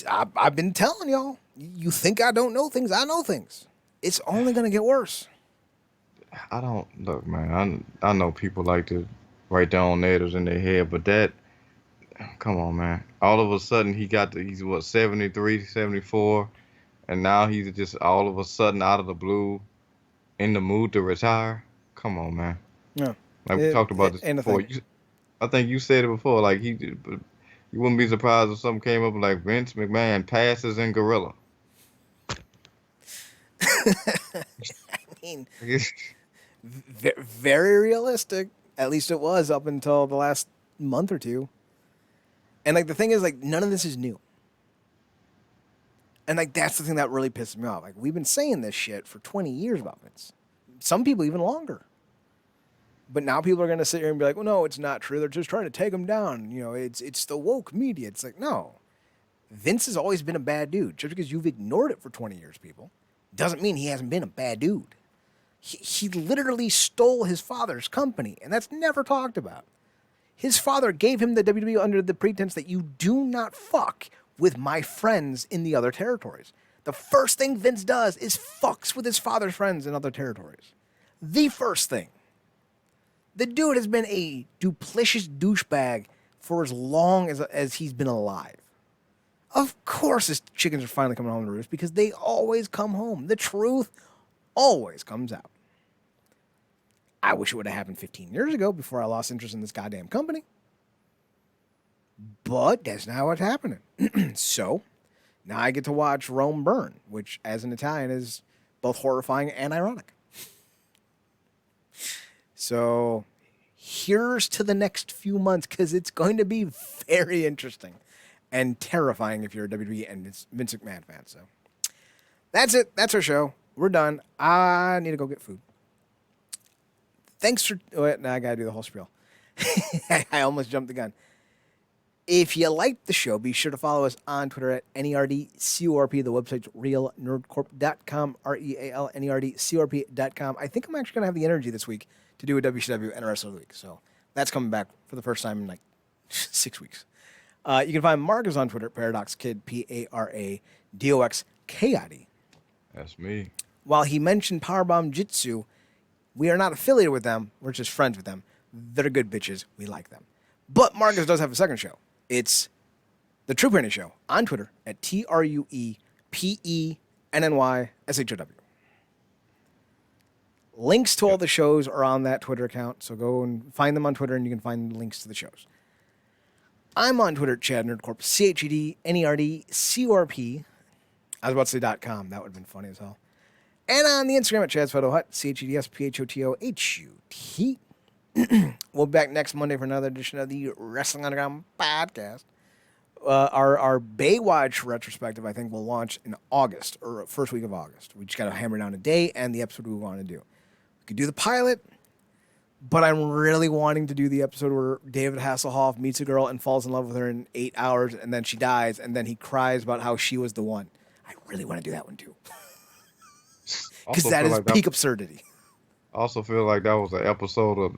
I've been telling y'all, you think I don't know things, I know things. It's only going to get worse. I don't look, man. I know people like to write down narratives in their head, but that, come on, man. All of a sudden he's what, 73, 74, and now he's just all of a sudden out of the blue in the mood to retire. Come on, man. Yeah. Like we talked about this before. I think you said it before. Like you wouldn't be surprised if something came up like Vince McMahon passes in Gorilla. I mean, very realistic. At least it was up until the last month or two. And like the thing is, like, none of this is new. And like that's the thing that really pisses me off. Like we've been saying this shit for 20 years about Vince. Some people even longer. But now people are going to sit here and be like, well, no, it's not true. They're just trying to take him down. You know, it's the woke media. It's like, no. Vince has always been a bad dude. Just because you've ignored it for 20 years, people, doesn't mean he hasn't been a bad dude. He literally stole his father's company, and that's never talked about. His father gave him the WWE under the pretense that you do not fuck with my friends in the other territories. The first thing Vince does is fucks with his father's friends in other territories. The first thing. The dude has been a duplicitous douchebag for as long as he's been alive. Of course his chickens are finally coming home to roost because they always come home. The truth always comes out. I wish it would have happened 15 years ago before I lost interest in this goddamn company. But that's not what's happening. So, now I get to watch Rome burn, which as an Italian is both horrifying and ironic. So, here's to the next few months because it's going to be very interesting and terrifying if you're a WWE and Vince McMahon fan. So, that's it. That's our show. We're done. I need to go get food. Thanks for... now I got to do the whole spiel. I almost jumped the gun. If you liked the show, be sure to follow us on Twitter at NERDCORP. The website's realnerdcorp.com, REALNERDCORP.com. I think I'm actually going to have the energy this week to do a WCW and a Wrestler of the Week. So that's coming back for the first time in like 6 weeks. You can find Marcus on Twitter, ParadoxKid, PARADOXKID. That's me. While he mentioned Powerbomb Jitsu, we are not affiliated with them. We're just friends with them. They're good bitches. We like them. But Marcus does have a second show. It's The True Penny Show on Twitter at TruePennyShow. Links to all the shows are on that Twitter account, so go and find them on Twitter, and you can find links to the shows. I'm on Twitter at Chad Nerdcorp, ChedNerdcorp. I was about to say .com. That would have been funny as hell. And on the Instagram at Chad's Photo Hut, ChedSphotoHut. We'll be back next Monday for another edition of the Wrestling Underground podcast. Our Baywatch retrospective, I think, will launch in August, or first week of August. We just got to hammer down a day and the episode we want to do. We could do the pilot, but I'm really wanting to do the episode where David Hasselhoff meets a girl and falls in love with her in 8 hours, and then she dies, and then he cries about how she was the one. I really want to do that one, too. Because that is peak absurdity. I also feel like that was an episode of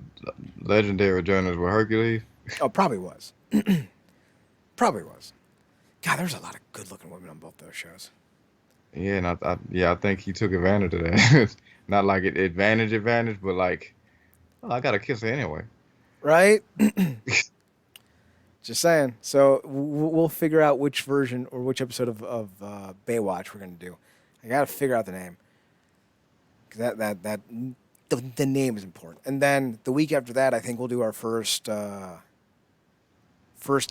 Legendary Journeys with Hercules. Oh, probably was. Probably was. God, there's a lot of good-looking women on both those shows. Yeah, and I think he took advantage of that. Not like advantage, but like, oh, I got to kiss her anyway. Right? Just saying. So we'll figure out which version or which episode of Baywatch we're going to do. I got to figure out the name. Because the name is important. And then the week after that, I think we'll do our first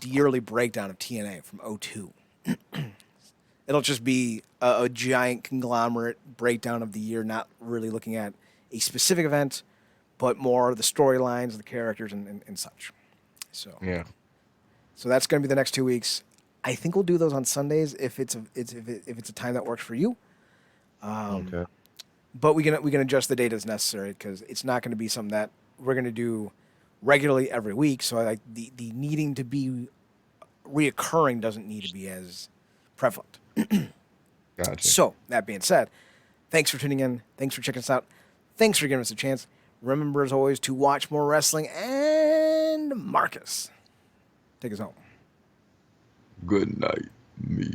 yearly breakdown of TNA from 2002. It'll just be a giant conglomerate breakdown of the year, not really looking at a specific event, but more the storylines, the characters, and such. So yeah. So that's going to be the next 2 weeks. I think we'll do those on Sundays if it's a time that works for you. Okay. But we can adjust the date as necessary because it's not going to be something that we're going to do regularly every week. So like the needing to be reoccurring doesn't need to be as prevalent. Gotcha. So that being said, thanks for tuning in. Thanks for checking us out. Thanks for giving us a chance. Remember, as always, to watch more wrestling. And Marcus, take us home. Good night, me.